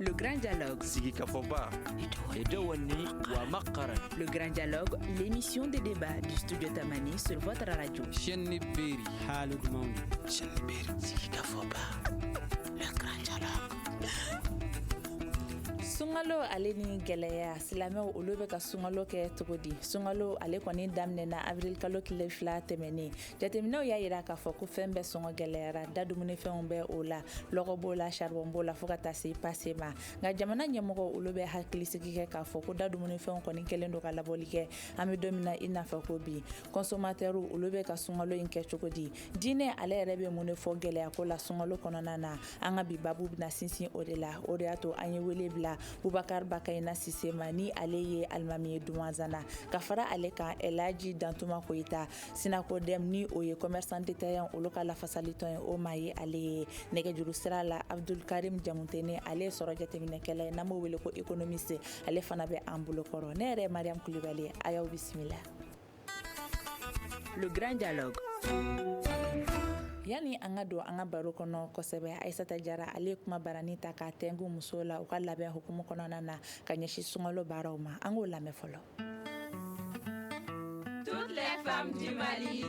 Le Grand Dialogue. Le Grand Dialogue, l'émission de débat du studio Tamani sur votre radio. Sungalo ale ni gɛlɛya silamɛw olu bɛ ka sungalo kɛ cogo di? Sungalo ale kɔni daminɛna avril kalo tile 2 tɛmɛnen. Jateminɛw y'a yira k'a fɔ ko fɛn bɛɛ sɔngɔ gɛlɛyara, da dumunifɛnw bɛ o la, lɔgɔ b'o la, charbon b'o la fo ka taa se pase ma. Nka jamana ɲɛmɔgɔ olu bɛ hakilisigi kɛ k'a fɔ ko da dumunifɛnw kɔni kɛlen don ka labɔli kɛ. An bɛ don min na i n'a fɔ ko bi. Consommateurs olu bɛ ka sungalo in kɛ cogo di? Diinɛ ale yɛrɛ bɛ mun de fɔ gɛlɛya ko la sungalo kɔnɔna na? An ka bi babu bɛna sinsin o de la. O de y'a to an ye wele bila Boubacar Bakayina Sisema ni ale ye alimami ye Dumanzana ka fara ale kan Elaji Dantuma Koyita Sinako Dem ni o ye commerçant détaillant olu ka lafasalitɔn ye o ma ye ale ye nɛgɛjuru sira la Abdul Karim Jamuntene ale sɔrɔ jateminɛkɛla ye n'an b'o wele ko économiste ale fana bɛ an bolo kɔrɔ ne yɛrɛ Mariam Kulibali a y'aw bisimila. Le Grand Dialogue. Yani an ka don an ka baro kɔnɔ kosɛbɛ Aissata Jara ale kuma barani ta ka tɛngu muso la u ka labɛn hukumu kɔnɔna na ka ɲɛsin sungalo baaraw ma an k'o lamɛn fɔlɔ. Toutes les femmes du Mali.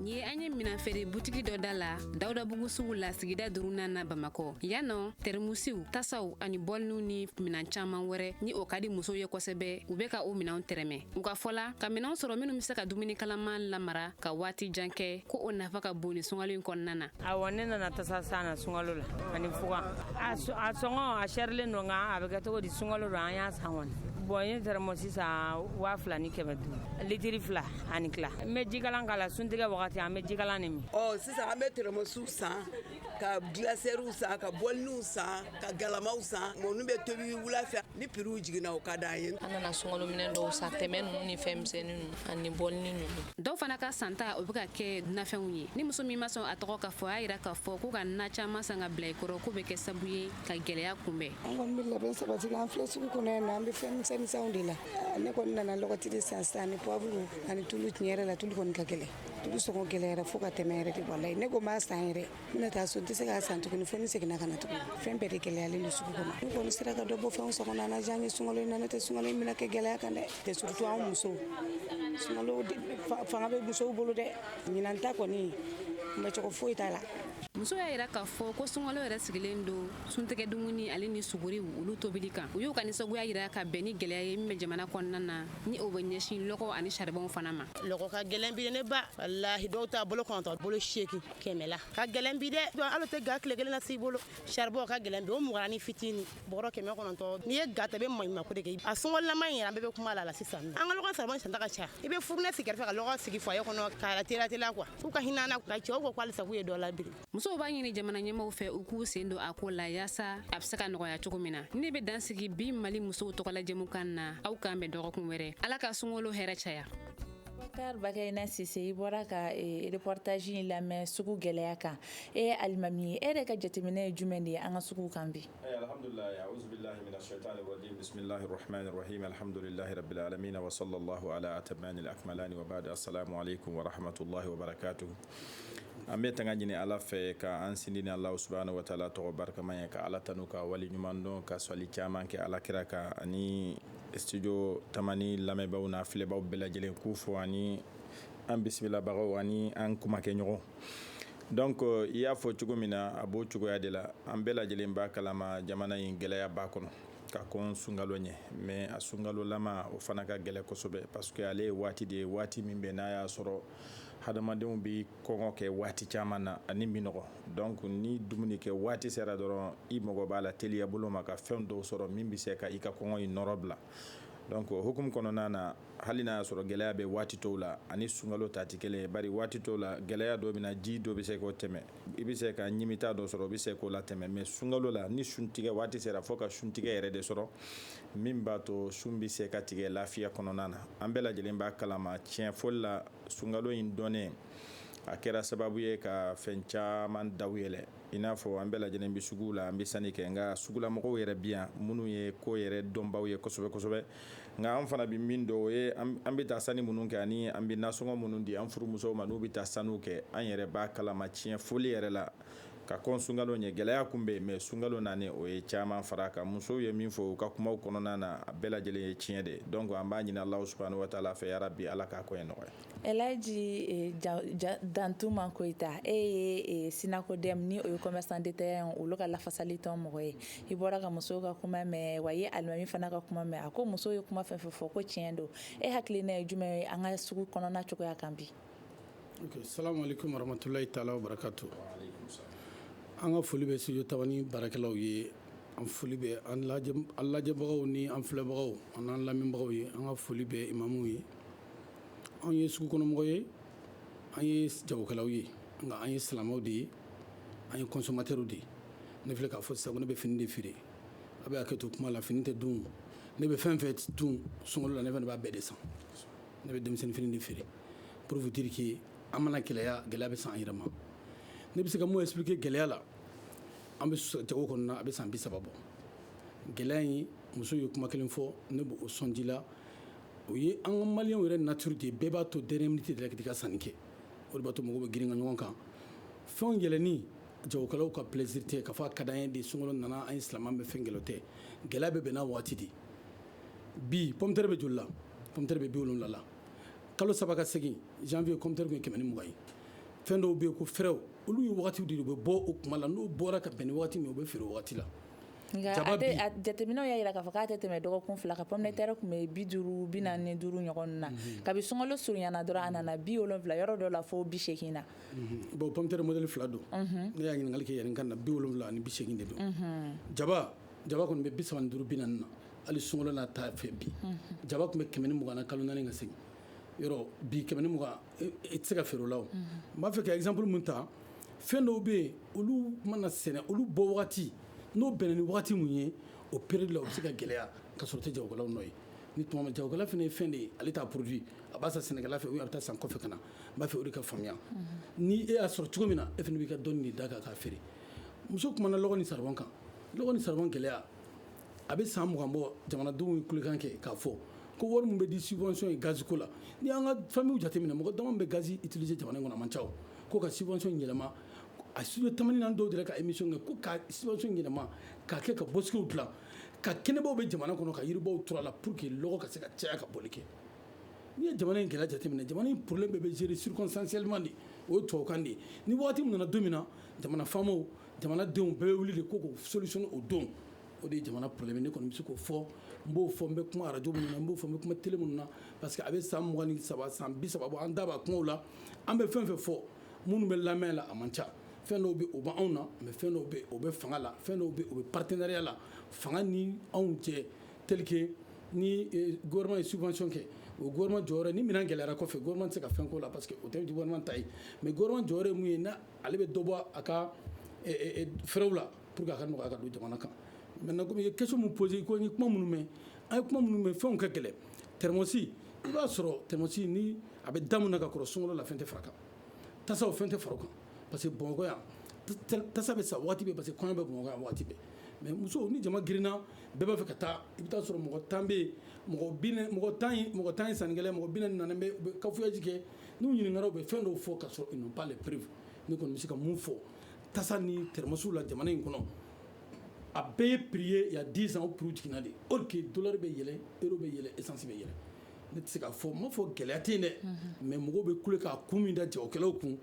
Ni an ye minanfeere butigi dɔ da la Dawudabugu sugu la sigida 4nan na Bamakɔ. Yanɔ termusiw, tasaw ani bɔliniw ni minan caman wɛrɛ ni o ka di musow ye kosɛbɛ u bɛ ka o minanw tɛrɛmɛ. U ka fɔla ka minanw sɔrɔ minnu bɛ se ka dumuni kalaman lamara ka waati jan kɛ ko o nafa ka bon ni sungalo in kɔnɔna na. Awɔ ne nana tasa san na sungalo la ani fuga. A sɔngɔ a sɛrilen don nka a bɛ kɛ cogo di sungalo don an y'a san kɔni. Bon ye termosi san 2,000 ni 500 litiri 2 ani kila. N bɛ jikalan k'a la suntigɛ wagati an bɛ jikalan ni min. Sisan an bɛ termosu san ka glacière san ka bɔliniw san ka galamaw san mɔnu bɛ tobi wula fɛ ni prix jiginna o ka d'an ye. An nana sungalo minɛn dɔw san tɛmɛ ninnu ni fɛn misɛnnin ninnu ani bɔlini ninnu. Dɔw fana ka santa o bɛ ka kɛ nafɛnw ye ni muso min ma sɔn a tɔgɔ ka fɔ a y'a yira k'a fɔ ko ka na caman san ka bila i kɔrɔ ko bɛ kɛ sababu ye ka gɛlɛya kunbɛn. An kɔni bɛ labɛn sabati la an filɛ sugu kɔnɔ yan nɔ an bɛ fɛn misɛnninw de la ne kɔni nana lɔgɔti de san ni poivre ani tulu tiɲɛ yɛrɛ la tulu kɔni ka gɛlɛn tulu sɔngɔ gɛlɛyara fo ka tɛmɛ yɛrɛ de walayi ne ko n b'a san yɛrɛ n bɛna taa so n tɛ se k'a san tuguni fo ni seginna ka na tuguni fɛn bɛɛ de gɛlɛyalen don sugu kɔnɔ ne kɔni sera ka dɔ bɔ fɛnw sɔngɔ na an na jan ye sunkalo in na ne tɛ sunkalo in bɛna kɛ gɛlɛya kan dɛ tɛ surtout anw musow sunkalo fanga bɛ musow bolo dɛ ɲinan ta kɔni kunbɛ cogo foyi t'a la. Muso y'a yira k'a fɔ ko sunkalo yɛrɛ sigilen don suntigɛ dumuni ale ni suguriw olu tobili kan u y'u ka nisɔngoya yira ka bɛn ni gɛlɛya ye min bɛ jamana kɔnɔna na ni o bɛ ɲɛsin lɔgɔ ani charbon fana ma. Lɔgɔ ka gɛlɛn bi ne ba walahi dɔw ta bolo 9 bolo 8 100 la ka gɛlɛn bi dɛ hali tɛ ga tile kelen na s'i bolo charbon ka gɛlɛn bi o mugarani fitini bɔrɔ 190 n'i ye ga ta bɛ maɲuma ko de kɛ a sungɔlama in yɛrɛ an bɛɛ bɛ kuma la sisan an ka lɔgɔ charbon san ta ka ca i bɛ furunɛ sigi kɛrɛfɛ ka lɔgɔ sigi foyer kɔnɔ ka tela quoi u ka hinɛ na ka cɛw ko k'ale sago ye dɔ la biri. Musow b'a ɲini jamana ɲɛmɔgɔw fɛ u k'u sen don a ko la yaasa a bɛ se ka nɔgɔya cogo min na ne bɛ dan sigi bi Mali musow tɔgɔla jɛmukan na aw k'an bɛn dɔgɔkun wɛrɛ ala ka sunkalo hɛrɛ caya. Boubacar Bakayina Sise i bɔra ka reportage in lamɛn sugu gɛlɛya kan e alimami e yɛrɛ ka jateminɛ ye jumɛn de ye an ka sugu kan bi? Alhamdulillah a'udhu billahi minash shaitani rajim bismillahir rahmanir rahim alhamdulillahi rabbil alamin wa sallallahu ala atammanil akmalani wa ba'da assalamu alaikum wa rahmatullahi wa barakatuh. An bɛ tanga ɲini ala fɛ ka an sindi ni Allah subhanahu wa ta'ala tɔgɔ barikama ye ka ala tanu ka wali ɲuman dɔn ka sɔli caman kɛ ala kira kan ani studio Tamani lamɛnbaaw n'a filɛbaaw bɛɛ lajɛlen k'u fɔ ani an bisimilabagaw ani an kumakɛ ɲɔgɔn. Donc i y'a fɔ cogo min na a b'o cogoya de la an bɛɛ lajɛlen b'a kalama jamana in gɛlɛya b'a kɔnɔ ka kɔn sunkalo ɲɛ mais a sunkalolama o fana ka gɛlɛ kosɛbɛ parce que ale ye waati de ye waati min bɛ n'a y'a sɔrɔ hadamadenw bi kɔngɔ kɛ waati caman na ani minɔgɔ donc ni dumuni kɛ waati sera dɔrɔn i mɔgɔ b'a la teliya bolo ma ka fɛn dɔw sɔrɔ min bɛ se ka i ka kɔngɔ in nɔrɔ bila donc hukumu kɔnɔna na hali n'a y'a sɔrɔ gɛlɛya bɛ waati tɔw la ani sunkalo ta tɛ kelen ye bari waati tɔw la gɛlɛya dɔ bɛ na ji dɔ bɛ se k'o tɛmɛ i bɛ se ka ɲimita dɔ sɔrɔ o bɛ se k'o la tɛmɛ mais sunkalo la ni suntigɛ waati sera fo ka suntigɛ yɛrɛ de sɔrɔ min b'a to sun bɛ se ka tigɛ lafiya kɔnɔna na an bɛɛ lajɛlen b'a kalama tiɲɛ fɔli la sunkalo in dɔnnen a kɛra sababu ye ka fɛn caman daw yɛlɛ i n'a fɔ an bɛɛ lajɛlen bɛ sugu la an bɛ sanni kɛ nka sugulamɔgɔw yɛrɛ bi yan minnu ye ko yɛrɛ dɔnbaw ye kosɛbɛ kosɛbɛ nka an fana bɛ min dɔn o ye an bɛ taa sanni minnu kɛ ani an bɛ nasɔngɔ minnu di an furumusow ma n'u bɛ taa sanniw kɛ an yɛrɛ b'a kalama tiɲɛ foli yɛrɛ la ka kɔn sunkalo ɲɛ gɛlɛya kun bɛ mais sunkalo nani o ye caman fara kan musow ye min fɔ u ka kumaw kɔnɔna na a bɛɛ lajɛlen ye tiɲɛ de donc an b'a ɲini Alahu subhanahu wa taala fɛ ya rabbi ala k'a ko ye nɔgɔya. Elaji Dantuma Koyita ye Sinako Dem ni o ye commerçant détaillant olu ka lafasali tɔn mɔgɔ ye i bɔra ka musow ka kuma mɛn wa ye alimami fana ka kuma mɛn a ko musow ye kuma fɛn fɛn fɔ ko tiɲɛ don e hakilina ye jumɛn ye an ka sugu kɔnɔna cogoya kan bi. Okay, assalamu alaikum warahmatullahi ta'ala wa barakatuh. An ka foli bɛ studio Tabani baarakɛlaw ye an foli bɛ an lajɛbagaw ni an filɛbagaw an lamɛnbagaw ye an ka foli bɛ imamuw ye an ye sugu kɔnɔmɔgɔ ye an ye jagokɛlaw ye nka an ye silamɛw de ye an ye consommateurs de ye ne filɛ k'a fɔ sisan ko ne bɛ fini de feere a bɛ hakɛ to kuma la fini tɛ dun ne bɛ fɛn fɛn dun sunkalo la ne fana b'a bɛɛ de san ne bɛ denmisɛnnin fini de feere pour vous dire que an mana gɛlɛya bɛ san an yɛrɛ ma ne bɛ se ka mun expliquer gɛlɛya la an bɛ jago kɔnɔna a bɛ san 30 bɔ gɛlɛya in muso ye kuma kelen fɔ ne b'o sɔnji la o ye an ka maliyɛnw yɛrɛ nature de bɛɛ b'a to dernière minute de la k'i ka sanni kɛ o de b'a to mɔgɔw bɛ girin ka ɲɔgɔn kan fɛnw yɛlɛnni jagokɛlaw ka plaisir tɛ k'a fɔ a ka d'an ye de sunkalo nana an ye silamɛ bɛ fɛn gɛlɛw tɛ gɛlɛya bɛ bɛn n'a waati de bi pomme de terre bɛ joli la pomme de terre bɛ 70 la kalo 3 ka segin janvier pomme de terre kun ye 120 ye fɛn dɔw bɛ yen ko fɛrɛw olu ye wagati de u bɛ bɔ o kuma la n'o bɔra ka bɛn ni wagati min u bɛ feere o wagati la. nka jateminɛw y'a yira k'a fɔ k'a tɛ tɛmɛ dɔgɔkun 2 kan pomme de terre kun bɛ 50 45 ɲɔgɔn na kabi sunkalo surunyana dɔrɔn a nana 70 yɔrɔ dɔ la fo 80 na. bon pomme de terre modèle 2 don ne y'a ɲininkali kɛ yɛrɛ kan na 70 ani 80 de don jaba kɔni bɛ 35 40 na hali sunkalo n'a ta fɛ bi jaba kun bɛ 120 na kalo 4 ka segin yɔrɔ bi 120 i tɛ se ka feere o la o n b'a fɛ ka exemple mun ta fɛn dɔw bɛ yen olu mana sɛnɛ olu bɔ wagati n'o bɛnna ni wagati mun ye o période la o bɛ se ka gɛlɛya ka sɔrɔ tɛ jagokɛlaw nɔ ye ni tuma min jagokɛla fana ye fɛn de ye ale t'a produit a b'a san sɛnɛkɛla fɛ ou bien a bɛ taa san kɔfɛ ka na n b'a fɛ o de ka faamuya ni e y'a sɔrɔ cogo min na e fana b'i ka dɔnni de da kan k'a feere muso kumana lɔgɔ ni saribɔn kan lɔgɔ ni saribɔn gɛlɛya a bɛ san 20 bɔ jamanadenw ye kulekan kɛ k'a fɔ ko wari min bɛ di subvention ye gaz ko la ni an ka famille jateminɛ mɔgɔ dama bɛ gaz utiliser jamana in kɔnɔ a man ca o ko ka subvention yɛlɛma a studio tamani n'an dɔw de ka émission kɛ ko ka subvention yɛlɛma k'a kɛ ka bɔsigiw dilan ka kɛnɛbaw bɛ jamana kɔnɔ ka yiribaw turu a la pour que lɔgɔ ka se ka caya ka bɔli kɛ n'i ye jamana in gɛlɛya jateminɛ jamana in problème bɛɛ bɛ gérer circonstanciellement de o ye tubabukan de ye ni waati min nana don min na jamana faamaw jamanadenw bɛɛ bɛ wuli de ko k'o solution o don o de ye jamana problème ne kɔni bɛ se k'o fɔ n b'o fɔ n bɛ kuma radio minnu na n b'o fɔ n bɛ kuma télé minnu na parce que a bɛ san 23 san 30 bɔ an da b'a kumaw la an bɛ fɛn fɛn fɔ minnu bɛ lamɛn la a man ca fɛn dɔw bɛ o bɛ anw na mais fɛn dɔw bɛ o bɛ fanga la fɛn dɔw bɛ o bɛ partenariat la fanga ni anw cɛ tel que ni gouvernement ye subvention kɛ o gouvernement jɔyɔrɔ ni minɛn gɛlɛyara kɔfɛ gouvernement tɛ se ka fɛn k'o la parce que o tɛ gouvernement ta ye mais gouvernement jɔyɔrɔ ye mun ye na ale bɛ dɔ bɔ a ka fɛrɛw la pour que a ka nɔgɔya ka don jamana kan maintenant comme ye question mun poser ko ni kuma minnu mɛn an ye kuma minnu mɛn fɛnw ka gɛlɛn termosi i b'a sɔrɔ termosi ni a bɛ da mun na ka kɔrɔ sunkalo la fɛn tɛ fara kan tasaw fɛn tɛ fara o kan parce que Bamakɔ yan tasa bɛ sa waati bɛɛ parce que kɔɲɔ bɛ Bamakɔ yan waati bɛɛ mais muso ni jama girinna bɛɛ b'a fɛ ka taa i bɛ taa sɔrɔ mɔgɔ 10 bɛ yen mɔgɔ 10 ye sannikɛla mɔgɔ 40 nana bɛ u bɛ cafouillage kɛ n'u ɲininkara u bɛ fɛn dɔw fɔ ka sɔrɔ ils n'ont pas les preuves ne kɔni bɛ se ka mun fɔ tasa ni termosiw la jamana in kɔnɔ a bɛɛ ye prix ye il y a 10 ans o prix jiginna de or que dollar bɛ yɛlɛ euro bɛ yɛlɛ essence bɛ yɛlɛ ne tɛ se ka fɔ n m'a fɔ gɛlɛya tɛ yen dɛ mais mɔgɔw bɛ kule k'a kun min da jagokɛlaw kun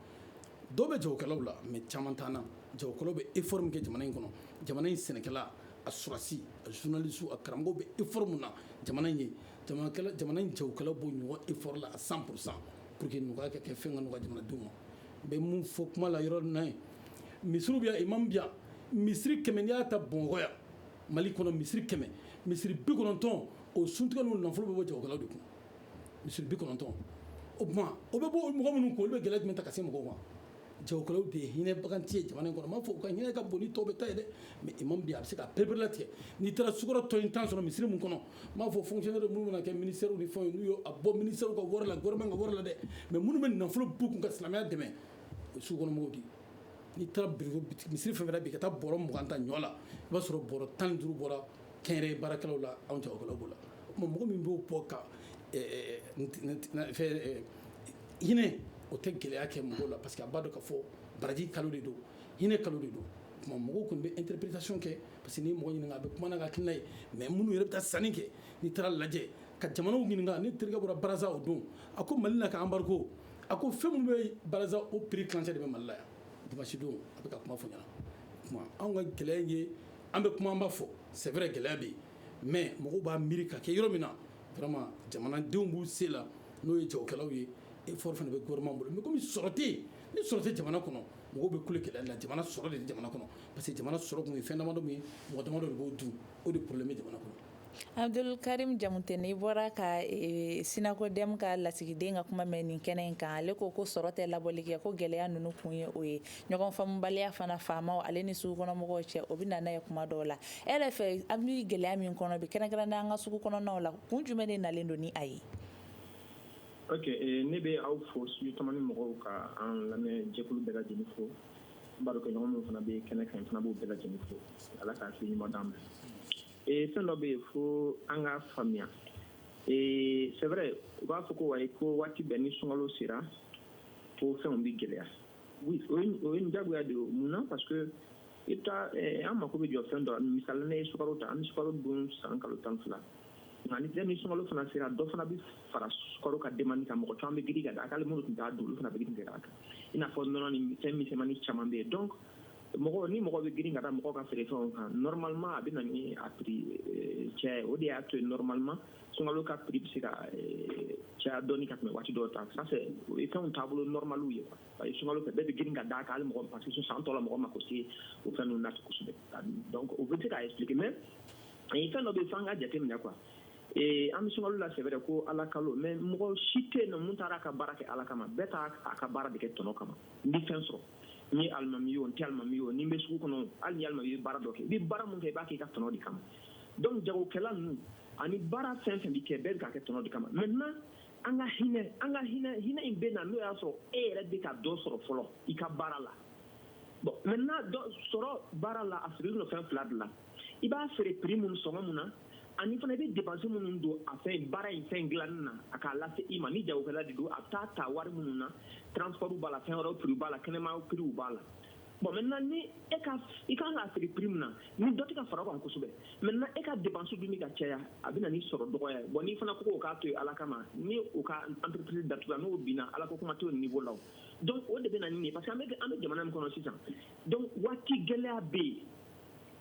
dɔw bɛ jagokɛlaw la mais caman t'an na jagokɛlaw bɛ effort min kɛ jamana in kɔnɔ jamana in sɛnɛkɛla a surasi a journaliste a karamɔgɔw bɛ effort min na jamana in ye jamana in jagokɛlaw b'o ɲɔgɔn effort la à 100% pour que nɔgɔya ka kɛ fɛn ka nɔgɔya jamanadenw ma n bɛ mun fɔ kuma la yɔrɔ na ye misiriw bɛ yan imam bɛ yan misiri 100 n'i y'a ta Bamakɔ yan Mali kɔnɔ misiri 100 misiri 90 o suntigɛ n'o nafolo bɛ bɔ jagokɛlaw de kun misiri 90 o tuma o bɛ bɔ mɔgɔ minnu kun olu bɛ gɛlɛya jumɛn ta ka se mɔgɔw ma jagokɛlaw de ye hinɛbaganti ye jamana in kɔnɔ n m'a fɔ u ka hinɛ ka bon ni tɔw bɛ taa ye dɛ mais imam bi a bɛ se ka perepere latigɛ n'i taara sukaro tɔ in tan sɔrɔ misiri mun kɔnɔ n m'a fɔ fonctionnaire minnu bɛna kɛ ministère ni fɛnw n'u y'o a bɔ ministère ka wari la gouvernement ka wari la dɛ mais minnu bɛ nafolo b'u kun ka silamɛya dɛmɛ o sugukɔnɔmɔgɔw de n'i taara misiri fɛn fɛn bi ka taa bɔrɔ 20 ta ɲɔ la i b'a sɔrɔ bɔrɔ 15 bɔra kɛnyɛrɛye baarakɛlaw la anw jagokɛlaw b'o la o tuma mɔgɔ min b'o bɔ ka hinɛ o tɛ gɛlɛya kɛ mɔgɔw la parce que a b'a dɔn ka fɔ baraji kalo de don hinɛ kalo de don kuma mɔgɔw kɔni bɛ interprétation kɛ parce que ni mɔgɔ ɲininka a bɛ kuma n'a ka hakilina ye mais minnu yɛrɛ bɛ taa sanni kɛ n'i taara lajɛ ka jamanaw ɲininka ni terikɛ bɔra baraza o don a ko mali la ka embargo a ko fɛn minnu bɛ baraza o prix kilancɛ de bɛ mali la yan dimanche don a bɛ ka kuma fɔ ɲɛna kuma anw ka gɛlɛya ye an bɛ kuma an b'a fɔ c'est vrai gɛlɛya bɛ yen mais mɔgɔw b'a miiri ka kɛ yɔrɔ min na vraiment jamanadenw b'u se la n'o ye jagokɛlaw ye effort fana bɛ gouvernement bolo mais comme sɔrɔ tɛ yen ni sɔrɔ tɛ jamana kɔnɔ mɔgɔw bɛ kule kɛlɛ la jamana sɔrɔ de tɛ jamana kɔnɔ parce que jamana sɔrɔ kun ye fɛn damadɔ min ye mɔgɔ damadɔ de b'o dun o de problème bɛ jamana kɔnɔ. Abdul Karim Jamutene, i bɔra ka Sinako Dem ka lasigiden ka kuma mɛn nin kɛnɛ in kan ale ko sɔrɔ tɛ labɔli kɛ ko gɛlɛya ninnu kun ye o ye ɲɔgɔn faamubaliya fana faamaw ale ni sugukɔnɔmɔgɔw cɛ o bɛ na n'a ye kuma dɔw la e yɛrɛ fɛ an bɛ gɛlɛya min kɔnɔ bi kɛrɛnkɛrɛnnenya an ka sugu kɔnɔnaw la kun jumɛn de nalen don ni a ye. Ok, ne bɛ aw fo studio tamani mɔgɔw ka an lamɛn jɛkulu bɛɛ lajɛlen fo n b'a dɔn kɛ ɲɔgɔn minnu fana bɛ kɛnɛ kan fana b'u bɛɛ lajɛlen fo ala k'a se ɲuman d'an ma. Fɛn dɔ bɛ yen fo an ka faamuya c'est vrai u b'a fɔ ko wayi ko waati bɛɛ ni sunkalo sera ko fɛnw bɛ gɛlɛya oui o ye diyagoya de ye mun na parce que i bɛ taa an mako bɛ jɔ fɛn dɔ la misali ne ye sukaro ta an bɛ sukaro dun san kalo 12 nka ni sunkalo fana sera dɔ fana bɛ fara sukaro ka demande kan mɔgɔ caman bɛ girin ka da k'ale minnu tun t'a dun olu fana bɛ girin ka da kan i n'a fɔ nɔnɔ ni fɛn misɛnmanin caman bɛ yen donc ni mɔgɔ bɛ girin ka da mɔgɔ ka feerefɛnw kan normalement a bɛ na ni a prix cɛ o de y'a to yen normalement sunkalo ka prix bɛ se ka caya dɔɔni ka tɛmɛ waati dɔw ta ça c'est o ye fɛnw taabolo normaliw ye quoi sunkalo fɛ bɛɛ bɛ girin ka da kan hali mɔgɔ parce que san tɔ la mɔgɔ mako se o fɛn ninnu na kosɛbɛ donc o bɛ se k'a expliquer mais fɛn dɔ bɛ yen f'an ka jateminɛ quoi an bɛ sunkalo la c'est vrai ko ala kalo mais mɔgɔ si tɛ yen nɔ mun taara a ka baara kɛ ala kama bɛɛ t'a ka baara de kɛ tɔnɔ kama ni fɛn sɔrɔ ni alimami ye o n tɛ alimami ye o ni n bɛ sugu kɔnɔ hali ni alimami ye baara dɔ kɛ i bɛ baara mun kɛ i b'a kɛ i ka tɔnɔ de kama donc jagokɛla ninnu ani baara fɛn fɛn bɛ kɛ bɛɛ bɛ k'a kɛ tɔnɔ de kama maintenant an ka hinɛ in bɛ na n'o y'a sɔrɔ e yɛrɛ bɛ ka dɔ sɔrɔ fɔlɔ i ka baara la bon maintenant sɔrɔ baara la a sirilen don fɛn fila de la i b'a feere prix mun sɔngɔ mun na ani fana i bɛ dépense minnu don a fɛn baara in fɛn dilanni na a k'a lase i ma ni jagokɛla de don a bɛ taa ta wari minnu na transport b'a la fɛn wɛrɛw prix b'a la kɛnɛma prix b'a la bon maintenant ni i kan k'a feere prix min na ni dɔ tɛ ka fara o kan kosɛbɛ maintenant e ka dépense dunni ka caya a bɛ na ni sɔrɔ dɔgɔya ye bon ni fana ko k'o k'a to yen ala kama ni o ka entreprise datugu n'o binna ala ko kuma t'o niveau la o donc o de bɛ na ni nin ye parce que an bɛ jamana min kɔnɔ sisan donc waati gɛlɛya bɛ yen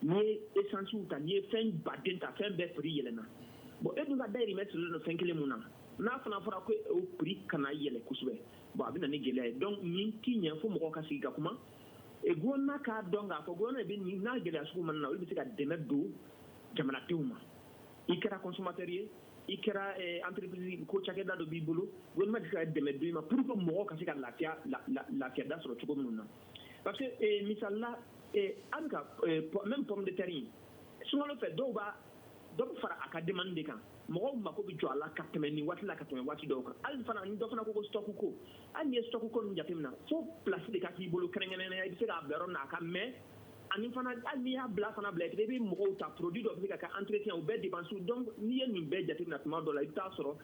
n'i ye essence ta n'i ye fɛn baden ta fɛn bɛɛ prix yɛlɛnna bon e dun ka dayirimɛ sirilen don fɛn kelen mun na n'a fana fɔra ko o prix kana yɛlɛ kosɛbɛ bon a bɛ na ni gɛlɛya ye donc nin t'i ɲɛ fo mɔgɔw ka sigi ka kuma gouvernement k'a dɔn k'a fɔ gouvernement bɛ nin n'a gɛlɛya sugu mana na olu bɛ se ka dɛmɛ don jamanadenw ma i kɛra consommateur ye i kɛra entreprise ko cakɛda dɔ b'i bolo gouvernement bɛ se ka dɛmɛ don i ma pour que mɔgɔw ka se ka lafiya da sɔrɔ cogo minnu na parce que misali la an ka même pomme de terre in sunkalo fɛ dɔw bɛ fara a ka demande de kan mɔgɔw mako bɛ jɔ a la ka tɛmɛ nin waati la ka tɛmɛ waati dɔw kan hali fana ni dɔ fana ko stock ko hali n'i ye stock ko ninnu jateminɛ fo place de ka k'i bolo kɛrɛnkɛrɛnnenya i bɛ se k'a bila yɔrɔ min na a ka mɛn ani fana hali n'i y'a bila fana bila i bɛ mɔgɔw ta produit dɔ bɛ se ka kɛ entretien o bɛɛ dépense donc n'i ye nin bɛɛ jateminɛ tuma dɔ la i bɛ taa sɔrɔ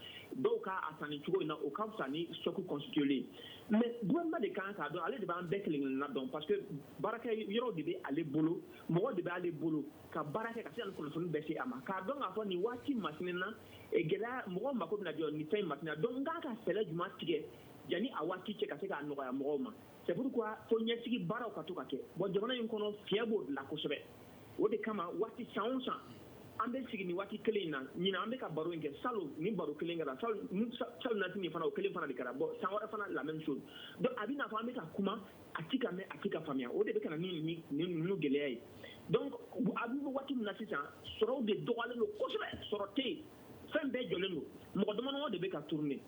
dɔw k'a sanni cogo in na o ka fisa ni stock constitué mais gouvernement de kan k'a dɔn ale de b'an bɛɛ kelen-kelenna dɔn parce que baarakɛ yɔrɔ de bɛ ale bolo mɔgɔ de b'ale bolo ka baara kɛ ka se ka nin kunnafoni bɛɛ se a ma k'a dɔn k'a fɔ nin waati masinɛ gɛlɛya mɔgɔw mako bɛna jɔ nin fɛn masinɛ donc n kan ka fɛɛrɛ jumɛn tigɛ yanni a waati cɛ ka se k'a nɔgɔya mɔgɔw ma c'est pourquoi fo ɲɛsigi baaraw ka to ka kɛ bon jamana in kɔnɔ fiɲɛ b'o de la kosɛbɛ o de kama waati san o san an bɛ sigi nin waati kelen in na ɲinan an bɛ ka baro in kɛ salon ni baro kelen kɛra salon nati nin fana o kelen fana de kɛra bon san wɛrɛ fana la même chose donc a bɛ n'a fɔ an bɛ ka kuma a ti ka mɛn a ti ka faamuya o de bɛ ka na ni ninnu gɛlɛya ye donc a bɛ waati min na sisan sɔrɔw de dɔgɔyalen don kosɛbɛ sɔrɔ tɛ yen fɛn bɛɛ jɔlen don mɔgɔ damadama de bɛ ka tourner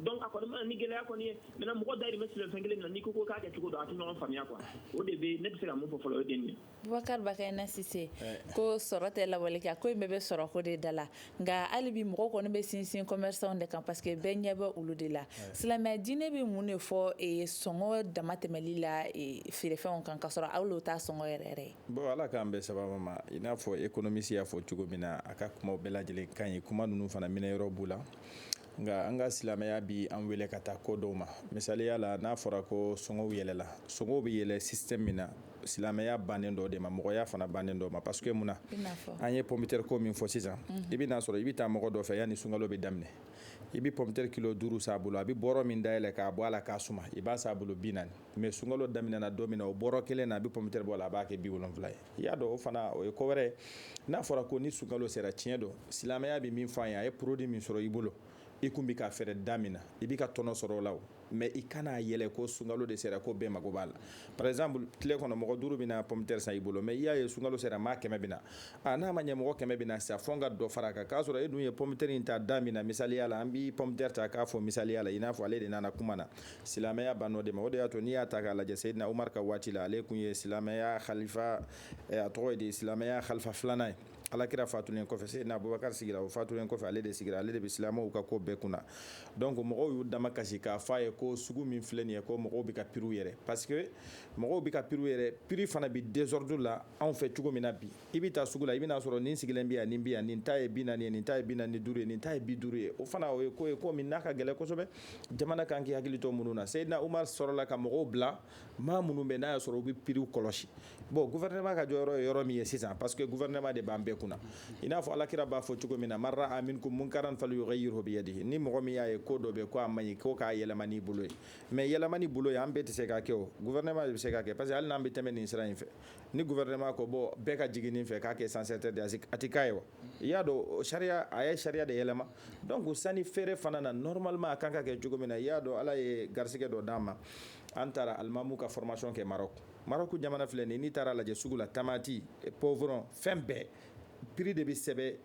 donc a kɔni mana ni gɛlɛya kɔni ye maintenant mɔgɔ dayirimɛ silen fɛn kelen min na n'i ko k'a kɛ cogo dɔ a tɛ ɲɔgɔn faamuya quoi o de bɛ ne bɛ se ka mun fɔ fɔlɔ o de ye nin ye. Bubakari Bakayina Sise ko sɔrɔ tɛ lawale kɛ ko in bɛɛ bɛ sɔrɔ ko de da la nka hali bi mɔgɔw kɔni bɛ sinsin commerçants de kan parce que bɛɛ ɲɛ bɛ olu de la silamɛya diinɛ bɛ mun de fɔ sɔngɔ dama tɛmɛli la feerefɛnw kan k'a sɔrɔ hali o t'a sɔngɔ yɛrɛ yɛrɛ ye. bon ala k'an bɛɛ sababa ma i n'a fɔ économiste y'a fɔ cogo min na a ka kumaw bɛɛ lajɛlen ka ɲi kuma ninnu fana minɛ yɔrɔ b'u la nka an ka silamɛya bi an wele ka taa ko dɔw ma misaliya la n'a fɔra ko sɔngɔw yɛlɛla sɔngɔw bɛ yɛlɛ système min na silamɛya bannen dɔ de ma mɔgɔya fana bannen dɔ ma parce que mun na an ye pomme de terre ko min fɔ sisan i bɛ n'a sɔrɔ i bɛ taa mɔgɔ dɔ fɛ yanni sunkalo bɛ daminɛ i bɛ pomme de terre kilo 5 san a bolo a bɛ bɔrɔ min dayɛlɛ k'a bɔ a la k'a suma i b'a san a bolo 40 mais sunkalo daminɛna don min na o bɔrɔ kelen na a bɛ pomme de terre bɔ a la a b'a kɛ 70 ye i y'a dɔn o fana o ye ko wɛrɛ ye n'a fɔra ko ni sunkalo sera tiɲɛ don silamɛya bɛ min fɔ an ye a ye produit min sɔrɔ i bolo i kun bɛ ka fɛɛrɛ da min na i bɛ ka tɔnɔ sɔrɔ o la o mais i kana yɛlɛ ko sunkalo de sera ko bɛɛ mago b'a la par exemple tile kɔnɔ mɔgɔ 5 bɛna pomme de terre san i bolo mais i y'a ye sunkalo sera maa 100 bɛna n'a ma ɲɛ mɔgɔ 100 bɛna sisan fɔ n ka dɔ fara a kan k'a sɔrɔ e dun ye pomme de terre in ta da min na misaliya la an b'i pomme de terre ta k'a fɔ misaliya la i n'a fɔ ale de nana kuma na silamɛya bann'o de ma o de y'a to n'i y'a ta k'a lajɛ Seydina Umar ka waati la ale kun ye silamɛya khalifa a tɔgɔ ye di silamɛya khalifa 2nan ye alakira fatulen kɔfɛ Seydina Abubakar sigira o fatulen kɔfɛ ale de sigira ale de bɛ silamɛw ka ko bɛɛ kunna donc mɔgɔw y'u dama kasi k'a fɔ a ye ko sugu min filɛ nin ye ko mɔgɔw bɛ ka piriw yɛrɛ parce que mɔgɔw bɛ ka piriw yɛrɛ piri fana bi désordre la anw fɛ cogo min na bi i bɛ taa sugu la i bɛna sɔrɔ nin sigilen bɛ yan nin bɛ yan nin ta ye 40 ye nin ta ye 45 ye nin ta ye 50 ye o fana o ye ko ye ko min n'a ka gɛlɛn kosɛbɛ jamana kan k'i hakili to minnu na Seydina Umar sɔrɔla ka mɔgɔw bila maa minnu bɛ n'a y'a sɔrɔ u bɛ piriw kɔlɔsi bon gouvernement ka jɔyɔrɔ ye yɔrɔ min ye sisan parce que gouvernement de b'an bɛɛ kunna i n'a fɔ alakira b'a fɔ cogo min na man ra'a minkum munkaran falyughayyirhu biyadihi ni mɔgɔ min y'a ye ko dɔ bɛ ko a man ɲi ko k'a yɛlɛma n'i bolo ye mais yɛlɛma n'i bolo ye an bɛɛ tɛ se k'a kɛ o gouvernement de bɛ se k'a kɛ parce que hali n'an bɛ tɛmɛ nin sira in fɛ ni gouvernement ko bon bɛɛ ka jigin nin fɛ k'a kɛ sans interdit a tɛ k'a ye wa i y'a dɔn sariya a ye sariya de yɛlɛma donc sani feere fana na normalement a kan ka kɛ cogo min na i y'a dɔn ala ye garisigɛ dɔ d'an ma an taara alimamu ka formation kɛ Maroc jamana filɛ nin n'i taara lajɛ sugu la tamati poivron fɛn bɛɛ prix de bɛ sɛbɛn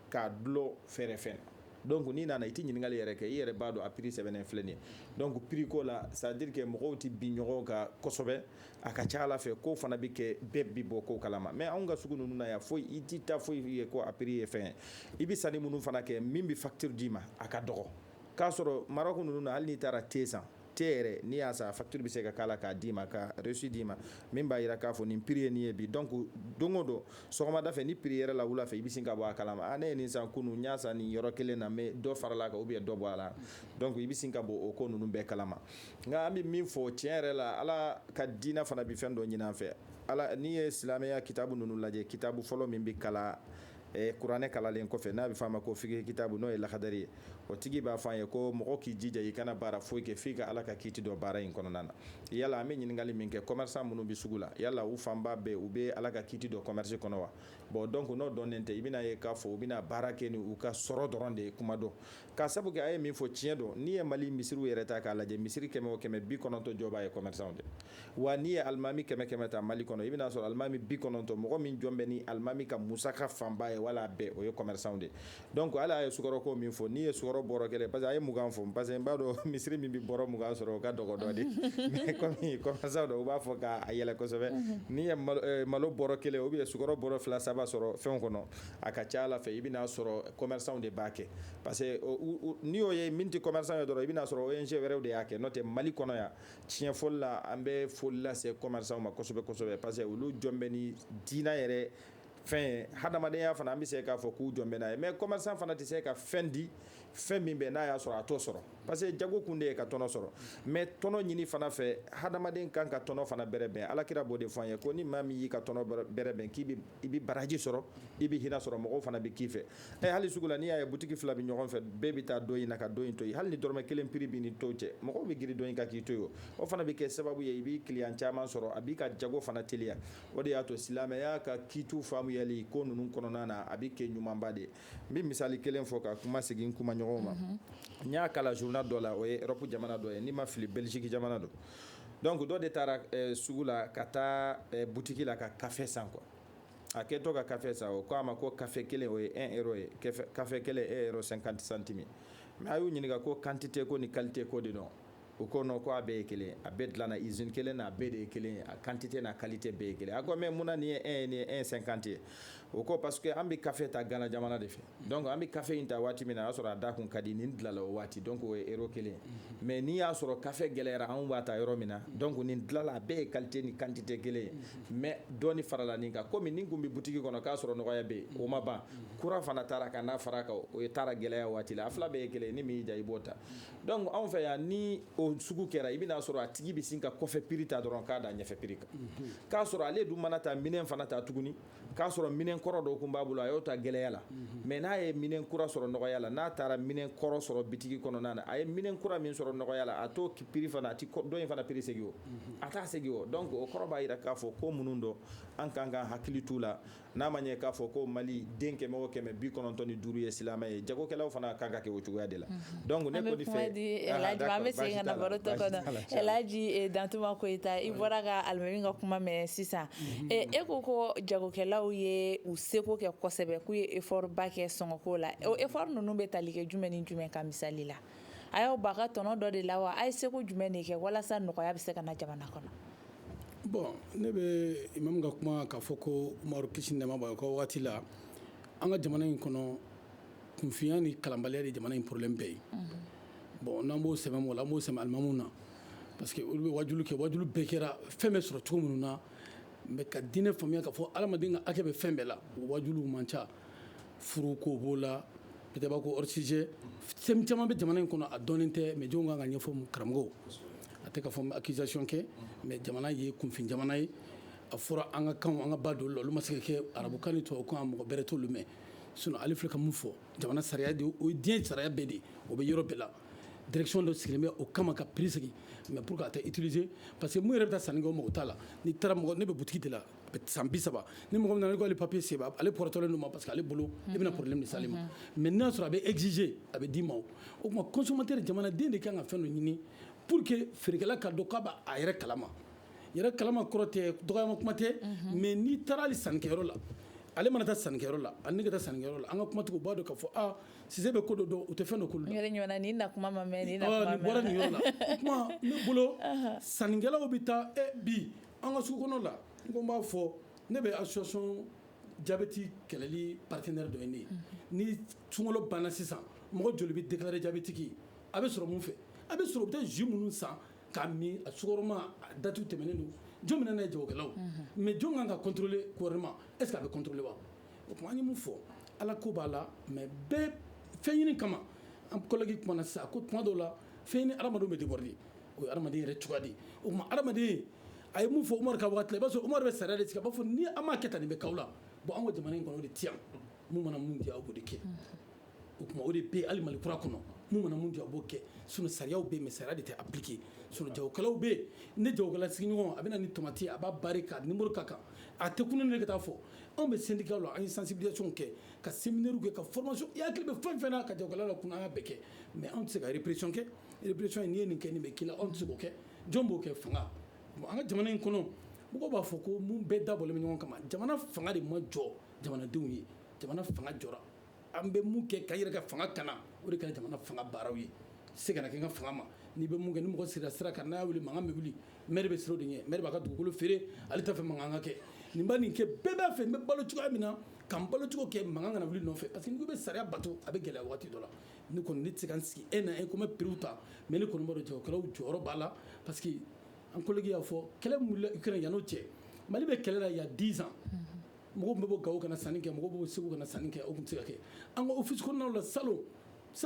k'a dulon feere fɛn donc n'i nana i tɛ ɲininkali yɛrɛ kɛ i yɛrɛ b'a dɔn a prix sɛbɛnnen filɛ nin ye donc prix ko la c'est à dire que mɔgɔw tɛ bin ɲɔgɔn kan kosɛbɛ a ka ca ala fɛ ko fana bɛ kɛ bɛɛ bi bɔ ko kalama mais anw ka sugu ninnu na yan foyi i tɛ taa foyi ye ko a prix ye fɛn ye i bɛ sanni minnu fana kɛ min bɛ facture d'i ma a ka dɔgɔ k'a sɔrɔ Maroc ninnu na hali n'i taara te san te yɛrɛ n'i y'a san facture bɛ se ka k'a la k'a d'i ma ka reçu d'i ma min b'a jira k'a fɔ nin prix ye nin ye bi donc don o don sɔgɔmada fɛ ni prix yɛrɛ la wula fɛ i bɛ sin ka bɔ a kalama ne ye nin san kunun n y'a san nin yɔrɔ kelen na mais dɔ farala kan ou bien dɔ bɔ a la donc i bɛ sin ka bɔ o ko ninnu bɛɛ kalama nka an bɛ min fɔ tiɲɛ yɛrɛ la ala ka diinɛ fana bɛ fɛn dɔ ɲini an fɛ ala n'i ye silamɛya kitabu ninnu lajɛ kitabu fɔlɔ min bɛ kalan kuranɛ kalalen kɔfɛ n'a bɛ f'a ma ko fiqh kitabu n'o ye lahadari ye o tigi b'a fɔ an ye ko mɔgɔ k'i jija i kana baara foyi kɛ f'i ka ala ka kiiti dɔ baara in kɔnɔna na yala an bɛ ɲininkali min kɛ commerçant minnu bɛ sugu la yala u fanba bɛɛ u bɛ ala ka kiiti dɔ commerce kɔnɔ wa bon donc n'o dɔnnen tɛ i bɛna ye k'a fɔ u bɛna baara kɛ ni u ka sɔrɔ dɔrɔn de ye kuma dɔn k'a sabu kɛ a ye min fɔ tiɲɛ dɔn n'i ye mali misiriw yɛrɛ ta k'a lajɛ misiri 100 o 100 90 jɔ b'a ye commerçant de wa n'i ye alimami 100 ta mali kɔnɔ i bɛna sɔrɔ alimami 90 mɔgɔ min jɔn bɛ ni alimami ka musaka fanba ye wala bɛɛ o ye commerçant de donc ala ye sukɔrɔ ko min fɔ n'i ye sukɔrɔ bɔrɔ kelen parce que a ye 20 fɔ parce que n b'a dɔn misiri min bɛ bɔrɔ 20 sɔrɔ o ka dɔgɔ dɔɔni mais comme commerçant dɔ u b'a fɔ k'a yɛlɛ kosɛbɛ n'i ye malo bɔrɔ kelen ou bien sukɔrɔ bɔrɔ 2 3 sɔrɔ fɛnw kɔnɔ a ka ca ala fɛ i bɛna sɔrɔ commerçant de b'a kɛ parce que n'i y'o ye min tɛ commerçant ye dɔrɔn i bɛna sɔrɔ ONG wɛrɛw de y'a kɛ n'o tɛ mali kɔnɔ yan tiɲɛ fɔli la an bɛ foli lase commerçant ma kosɛbɛ kosɛbɛ parce que olu jɔn bɛ ni diinɛ yɛrɛ fɛn hadamadenya fana an bɛ se k'a fɔ k'u jɔn bɛ n'a ye mais commerçant fana tɛ se ka fɛn di fɛn min bɛ n'a y'a sɔrɔ a t'o sɔrɔ parce que jago kun de ye ka tɔnɔ sɔrɔ mais tɔnɔ ɲini fana fɛ hadamaden kan ka tɔnɔ fana bɛrɛ bɛn alakira b'o de fɔ an ye ko ni maa min y'i ka tɔnɔ bɛrɛ bɛn i bɛ baraji sɔrɔ i bɛ hinɛ sɔrɔ mɔgɔw fana bɛ k'i fɛ hali sugu la n'i y'a ye butiki fila bɛ ɲɔgɔn fɛ bɛɛ bɛ taa dɔ in na ka dɔ in to yen hali ni dɔrɔmɛ kelen prix b'i ni tɔw cɛ mɔgɔw bɛ girin dɔ in kan k'i to yen o fana bɛ kɛ sababu ye i b'i client caman sɔrɔ a b'i ka jago fana teliya o de y'a to silamɛya ka kiitu faamuyali ko ninnu kɔnɔna na a bɛ kɛ ɲumanba de ye n bɛ misali kelen fɔ ka kuma segin kuma ɲɔgɔn ma n y'a kalan journal dɔ la o ye Europe jamana dɔ ye n'i ma fili Belgique jamana dɔ donc dɔ de taara sugu la ka taa butiki la ka café san quoi a kɛtɔ ka café san o ko a ma ko café kelen o ye 1 euro ye café kelen 1 euro 50 centimes mais a y'u ɲininka ko quantité ko ni qualité ko de dɔn u ko non ko a bɛɛ ye kelen a bɛɛ dilanna usine kelen na a bɛɛ de ye kelen a quantité n'a qualité bɛɛ ye kelen a ko mais mun na nin ye 1 ye nin ye 1,50 ye o ko parce que an bɛ café ta Ghana jamana de fɛ donc an bɛ café in ta waati min na a y'a sɔrɔ a da kun ka di nin dilanla o waati donc o ye euro kelen mais n'i y'a sɔrɔ café gɛlɛyara anw b'a ta yɔrɔ min na donc nin dilanla a bɛɛ ye qualité ni quantité kelen ye mais dɔɔni farala nin kan komi nin kun bɛ butiki kɔnɔ k'a sɔrɔ nɔgɔya bɛ yen o ma ban kura fana taara ka n'a fara kan o ye taara gɛlɛya waati la a fila bɛɛ ye kelen ni min y'i ja i b'o ta donc anw fɛ yan ni o n'o sugu kɛra i bɛna sɔrɔ a tigi bɛ sin ka kɔfɛ piri ta dɔrɔn k'a da ɲɛfɛ piri kan k'a sɔrɔ ale dun mana ta minɛn fana ta tuguni k'a sɔrɔ minɛn kɔrɔ dɔw kun b'a bolo a y'o ta gɛlɛya la mais n'a ye minɛn kura sɔrɔ nɔgɔya la n'a taara minɛn kɔrɔ sɔrɔ bitigi kɔnɔna na a ye minɛn kura min sɔrɔ nɔgɔya la a t'o piri fana a ti dɔ in fana piri segin o a t'a segin o donc o kɔrɔ b'a jira k'a fɔ ko minnu dɔn an kan ka hakili t'u la n'a ma ɲɛ k'a fɔ ko Mali den 100 o 195 ye silamɛ ye jagokɛlaw fana kan ka kɛ o cogoya de la donc ne ko ni fɛ an bɛ segin ka na baro tɔ kɔnɔ Elhaji Dantuma Koyita i bɔra ka alimami ka kuma mɛn sisan e ko jagokɛlaw ye u seko kɛ kosɛbɛ k'u ye effort ba kɛ sɔngɔko la o effort ninnu bɛ tali kɛ jumɛn ni jumɛn ka misali la a y'aw ba ka tɔnɔ dɔ de la wa a ye seko jumɛn de kɛ walasa nɔgɔya bɛ se ka na jamana kɔnɔ bon ne bɛ imam ka kuma k'a fɔ ko Umaru kisi nɛɛma b'a ye ko wagati la an ka jamana in kɔnɔ kunfinya ni kalanbaliya de jamana in problème bɛɛ ye bon n'an b'o sɛbɛn o la an b'o sɛbɛn alimamuw na parce que olu bɛ wajulu kɛ wajulu bɛɛ kɛra fɛn bɛ sɔrɔ cogo minnu na mais ka diinɛ faamuya k'a fɔ adamaden ka hakɛ bɛ fɛn bɛɛ la o wajuluw man ca furu ko b'o la peut-être b'a ko hors sujet fɛn caman bɛ jamana in kɔnɔ a dɔnnen tɛ mais jɔnw kan ka ɲɛfɔ karamɔgɔw a tɛ ka fɔ accusation kɛ mais jamana ye kunfin jamana ye a fɔra an ka kanw an ka ba dolu la olu ma se ka kɛ arabukan ni tubabukan a mɔgɔ bɛrɛ t'olu mɛn sinon ale filɛ ka mun fɔ jamana sariya de o ye diɲɛ sariya bɛɛ de o bɛ yɔrɔ bɛɛ la direction dɔ sigilen bɛ o kama ka prix sigi mais pour que a tɛ utiliser parce que mun yɛrɛ bɛ taa sanni kɛ o mɔgɔ t'a la ni taara mɔgɔ ne bɛ boutique de la a bɛ san 30 ni mɔgɔ min nana ko ale papier se b'a ale portelen don ma parce que ale bolo i bɛna problème de s'ale ma mais n'a sɔrɔ a bɛ exiger a bɛ d'i ma o tuma consommateur jamanaden de kan ka fɛn dɔ ɲini pour que feerekɛla ka dɔn k'a b'a yɛrɛ kalama yɛrɛ kalama kɔrɔ tɛ dɔgɔyama kuma tɛ mais n'i taara hali sannikɛyɔrɔ la ale mana taa sannikɛyɔrɔ la ani ne ka taa sannikɛyɔrɔ la an ka kumatigiw b'a dɔn k'a fɔ Cissé bɛ ko dɔ dɔn u tɛ fɛn dɔ k'olu la n yɛrɛ ɲɔgɔnna nin na kuma ma mɛn nin na kuma nin bɔra nin yɔrɔ la o tuma ne bolo sannikɛlaw bɛ taa bi an ka sugu kɔnɔ la n ko n b'a fɔ ne bɛ association jabɛti kɛlɛli partenaire dɔ ye ne ye ni sunkalo banna sisan mɔgɔ joli bɛ déclarer jabɛtiki a bɛ sɔrɔ mun fɛ a bɛ sɔrɔ u bɛ taa jus minnu san k'a min a sukaroma a date tɛmɛnen don jɔn bɛ na n'a ye jagokɛlaw mais jɔn kan ka contrôler gouvernement est ce que a bɛ contrôler wa o tuma an ye mun fɔ ala ko b'a la mais bɛɛ fɛn ɲini kama an collègue kumana sisan ko tuma dɔw la fɛn ɲini adamadenw bɛ déborder o ye adamaden yɛrɛ cogoya de ye o tuma adamaden a ye mun fɔ Umaru ka wagati la i b'a sɔrɔ Umaru bɛ sariya de sigi a b'a fɔ ni an m'a kɛ tan nin bɛ k'aw la bon an ka jamana in kɔnɔ o de tɛ yan mun mana mun diya aw b'o de kɛ o tuma o de bɛ hali Mali kura kɔnɔ mun mana mun diya a b'o kɛ sinon sariyaw bɛ yen mais sariya de tɛ appliquer sinon jagokɛlaw bɛ yen ne jagokɛla sigiɲɔgɔn a bɛ na ni tomati a b'a bari ka numéro ka kan a tɛ kunun ne ka taa fɔ anw bɛ syndicat la an ye sensibilisation kɛ ka séminaire kɛ ka formation i hakili bɛ fɛn fɛn na ka jagokɛla la kunun an y'a bɛɛ kɛ mais anw tɛ se ka répression kɛ répression n'i ye nin kɛ nin bɛ k'i la anw tɛ se k'o kɛ jɔn b'o kɛ fanga bon an ka jamana in kɔnɔ mɔgɔw b'a fɔ ko mun bɛɛ dabɔlen bɛ ɲɔgɔn kama jamana fanga de ma jɔ jamanadenw ye jamana fanga jɔra an bɛ mun kɛ ka yɛrɛ ka fanga kana o de kɛra jamana fanga baaraw ye se ka na kɛ n ka fanga ma n'i bɛ mun kɛ ni mɔgɔ sira sira kan n'a y'a wuli mankan bɛ wuli maire bɛ siran o de ɲɛ maire b'a ka dugukolo feere ale t'a fɛ mankan ka kɛ nin b'a nin kɛ bɛɛ b'a fɛ n bɛ balo cogoya min na ka n balo cogo kɛ mankan kana wuli nɔfɛ parce que n'i ko bɛ sariya bato a bɛ gɛlɛya waati dɔ la ne kɔni ne tɛ se ka n sigi e na e ko n bɛ prix ta mais ne kɔni b'a dɔn jagokɛlaw jɔyɔrɔ b'a la parce que an collègue y'a fɔ kɛlɛ min wulila Ukraine yan'o cɛ Mali bɛ kɛlɛ la il y a 10 ans mɔgɔw bɛ bɔ Gawo kana sanni kɛ mɔgɔw bɛ bɔ Segu kana sanni kɛ o tun tɛ se ka kɛ an ka office kɔnɔnaw la salon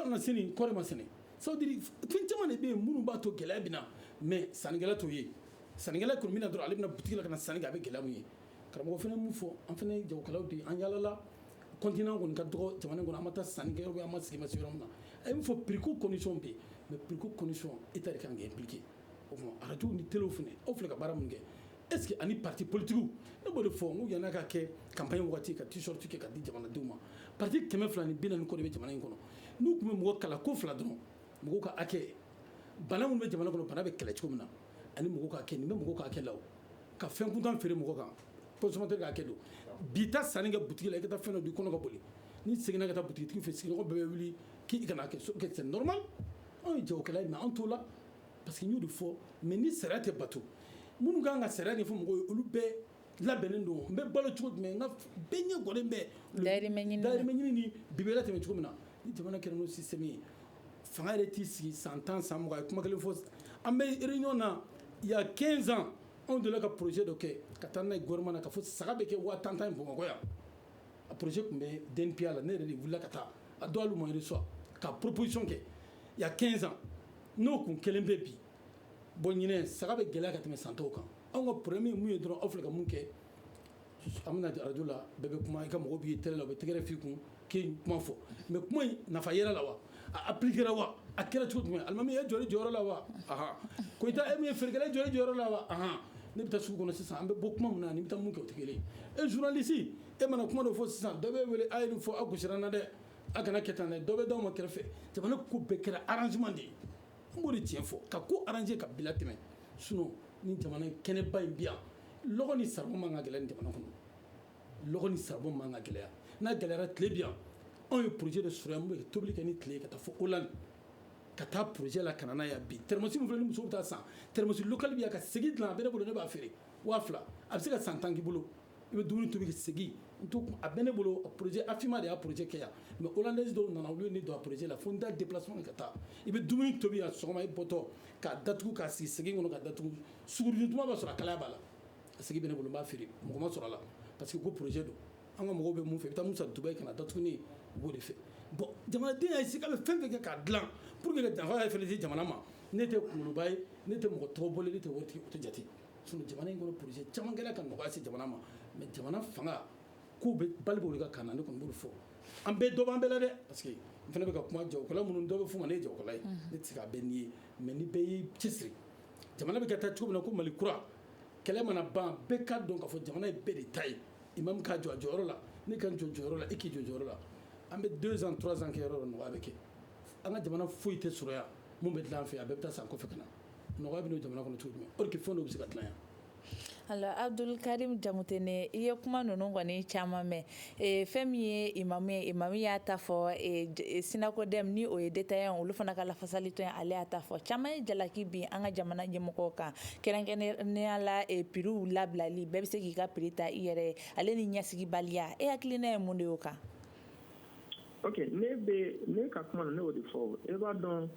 na sini kɔɔri ma sɛnɛ ça veut dire fɛn caman de bɛ yen minnu b'a to gɛlɛya bɛ na mais sannikɛla t'o ye sannikɛla kɔni bɛna dɔrɔn ale bɛna boutique la ka na sanni kɛ a bɛ gɛlɛya mun ye karamɔgɔ fana mun fɔ an fana ye jagokɛlaw de ye an yaalala continent kɔni ka dɔgɔ jamana in kɔnɔ an ma taa sanni kɛ yɔrɔ an ma sigi ma se yɔrɔ min na a ye min fɔ prix ko condition bɛ yen mais prix ko condition état de kan k'i impliquer o tuma radio ni télé fana aw filɛ ka baara mun kɛ est ce que ani parti politique ne b'o de fɔ n ko yan'a ka kɛ campagne wagati ka t-shirt kɛ ka di jamanadenw ma parti 240 kɔ de bɛ jamana in kɔnɔ n'u tun bɛ mɔgɔ kala ko 2 dɔrɔn mɔgɔw ka hakɛ bana minnu bɛ jamana kɔnɔ bana bɛ kɛlɛ cogo min na ani mɔgɔw ka hakɛ nin bɛ mɔgɔw ka hakɛ la o ka fɛn kuntan feere mɔgɔ kan consommateur ka hakɛ don bi ta sanni kɛ boutique la i ka taa fɛn dɔ di kɔnɔ ka boli n'i seginna ka taa boutique tigi fɛ sigiɲɔgɔn bɛɛ bɛ wuli k'i kana kɛ c'est normal anw ye jagokɛla ye mais anw t'o la parce que n y'o de fɔ mais ni sariya tɛ bato minnu kan ka sariya ɲɛfɔ mɔgɔw ye olu bɛɛ labɛnnen don n bɛ balo cogo jumɛn n ka bɛɛ ɲɛ gɔlen bɛ dayirimɛ ɲini ni bi bɛ latɛmɛ cogo min na ni jamana kɛra n'o système ye fanga yɛrɛ t'i sigi san 10 san 20 a ye kuma kelen fɔ an bɛ réunion na il y a 15 ans anw delila ka projet dɔ kɛ ka taa n'a ye gouvernement na ka fɔ saga bɛ kɛ 10,000 Bamakɔ yan a projet tun bɛ DNPA la ne yɛrɛ de wulila ka taa a dɔw hali ma reçoit ka proposition kɛ il y a 15 ans n'o kun kelen bɛ bi bon ɲinɛ saga bɛ gɛlɛya ka tɛmɛ san tɔw kan anw ka problème ye mun ye dɔrɔn aw filɛ ka mun kɛ an bɛna radio la bɛɛ bɛ kuma i ka mɔgɔ b'i télé la u bɛ tɛgɛrɛ f'i kun k'i kuma fɔ mais kuma in nafa yɛrɛ la wa a appliquera wa a kɛra cogo jumɛn alimami ye jɔli jɔyɔrɔ la wa Koyita e min ye feerekɛla jɔli jɔyɔrɔ la wa ne bɛ taa sugu kɔnɔ sisan an bɛ bɔ kuma min na ni bɛ taa mun kɛ o tɛ kelen ye journaliste e mana kuma dɔ fɔ sisan dɔ bɛ wele a ye nin fɔ a gosira n na dɛ a kana kɛ tan dɛ dɔ bɛ d'aw ma kɛrɛfɛ jamana ko bɛɛ kɛra arrangement de ye an b'o de tiɲɛ fɔ ka ko arranger ka bila tɛmɛ sinon ni jamana kɛnɛba in bi yan lɔgɔ ni saribɔn man ka gɛlɛya ni jamana kɔnɔ lɔgɔ ni saribɔn man ka gɛlɛya n'a gɛlɛyara tile bi yan anw ye projet de sɔrɔ yan mun bɛ tobili kɛ ni tile ye ka taa fɔ Hollande ka taa projet la ka na n'a ye bi termosi min filɛ ni muso bɛ taa san termosi local bi yan ka segi dilan a bɛ ne bolo ne b'a feere 2000 a bɛ se ka san 10 k'i bolo i bɛ dumuni tobi ka segi a bɛ ne bolo projet AFIMA de y'a projet kɛ yan mais hollandaise dɔw nana olu ye ne don a projet la fo n taa déplacement ka taa i bɛ dumuni tobi yan sɔgɔma i bɔtɔ k'a datugu k'a sigi segi kɔnɔ k'a datugu sugurudun tuma b'a sɔrɔ a kalaya b'a la a segi bɛ ne bolo n b'a feere mɔgɔ ma sɔrɔ a la parce que ko projet don an ka mɔgɔw bɛ mun fɛ i bɛ taa mun san Dubaï ka na datugu ne ye u b'o de fɛ bon jamanaden y'a sigi a bɛ fɛn fɛn kɛ k'a dilan pour que ka janfa yɛrɛ fɛnɛ di jamana ma ne tɛ kunkoloba ye ne tɛ mɔgɔ tɔgɔ bɔlen ne tɛ waritigi o tɛ jate sinon jamana in kɔnɔ projet caman kɛra ka nɔgɔya se jamana ma mais jamana fanga k'u bɛ bali b'olu ka kan na ne kɔni b'o fɔ an bɛɛ dɔ b'an bɛɛ la dɛ parce que n fana bɛ ka kuma jagokɛla minnu dɔ bɛ f'u ma ne ye jagokɛla ye ne tɛ se k'a bɛɛ n'i ye mais ni bɛɛ y'i cɛsiri jamana bɛ ka taa cogo min na ko Mali kura kɛlɛ mana ban bɛɛ ka dɔn k'a fɔ jamana ye bɛɛ de ta ye imam k'a jɔ a jɔyɔrɔ la ne ka n jɔ jɔyɔrɔ la e k'i jɔ jɔyɔrɔ la an bɛ 2 ans 3 ans kɛ yɔrɔ la nɔgɔya bɛ kɛ an ka jamana foyi tɛ sɔrɔ yan mun bɛ dilan an fɛ a bɛɛ bɛ taa san kɔfɛ ka na nɔgɔya bɛ n'o jamana kɔnɔ cogo jumɛn or que fɛn dɔw bɛ se ka dilan yan. Alors Abdul Karim Jamutene i ye kuma ninnu kɔni caman mɛn fɛn min ye imamu y'a ta fɔ sinakodɛm ni o ye détaillant olu fana ka lafasali tɔn ale y'a ta fɔ caman ye jalaki bin an ka jamana ɲɛmɔgɔw kan kɛrɛnkɛrɛnnenya la prix labilali bɛɛ bɛ se k'i ka prix ta i yɛrɛ ye ale ni ɲɛsigibaliya e hakilina ye mun de y'o kan. Ok, ne ka kuma na ne y'o de fɔ e b'a dɔn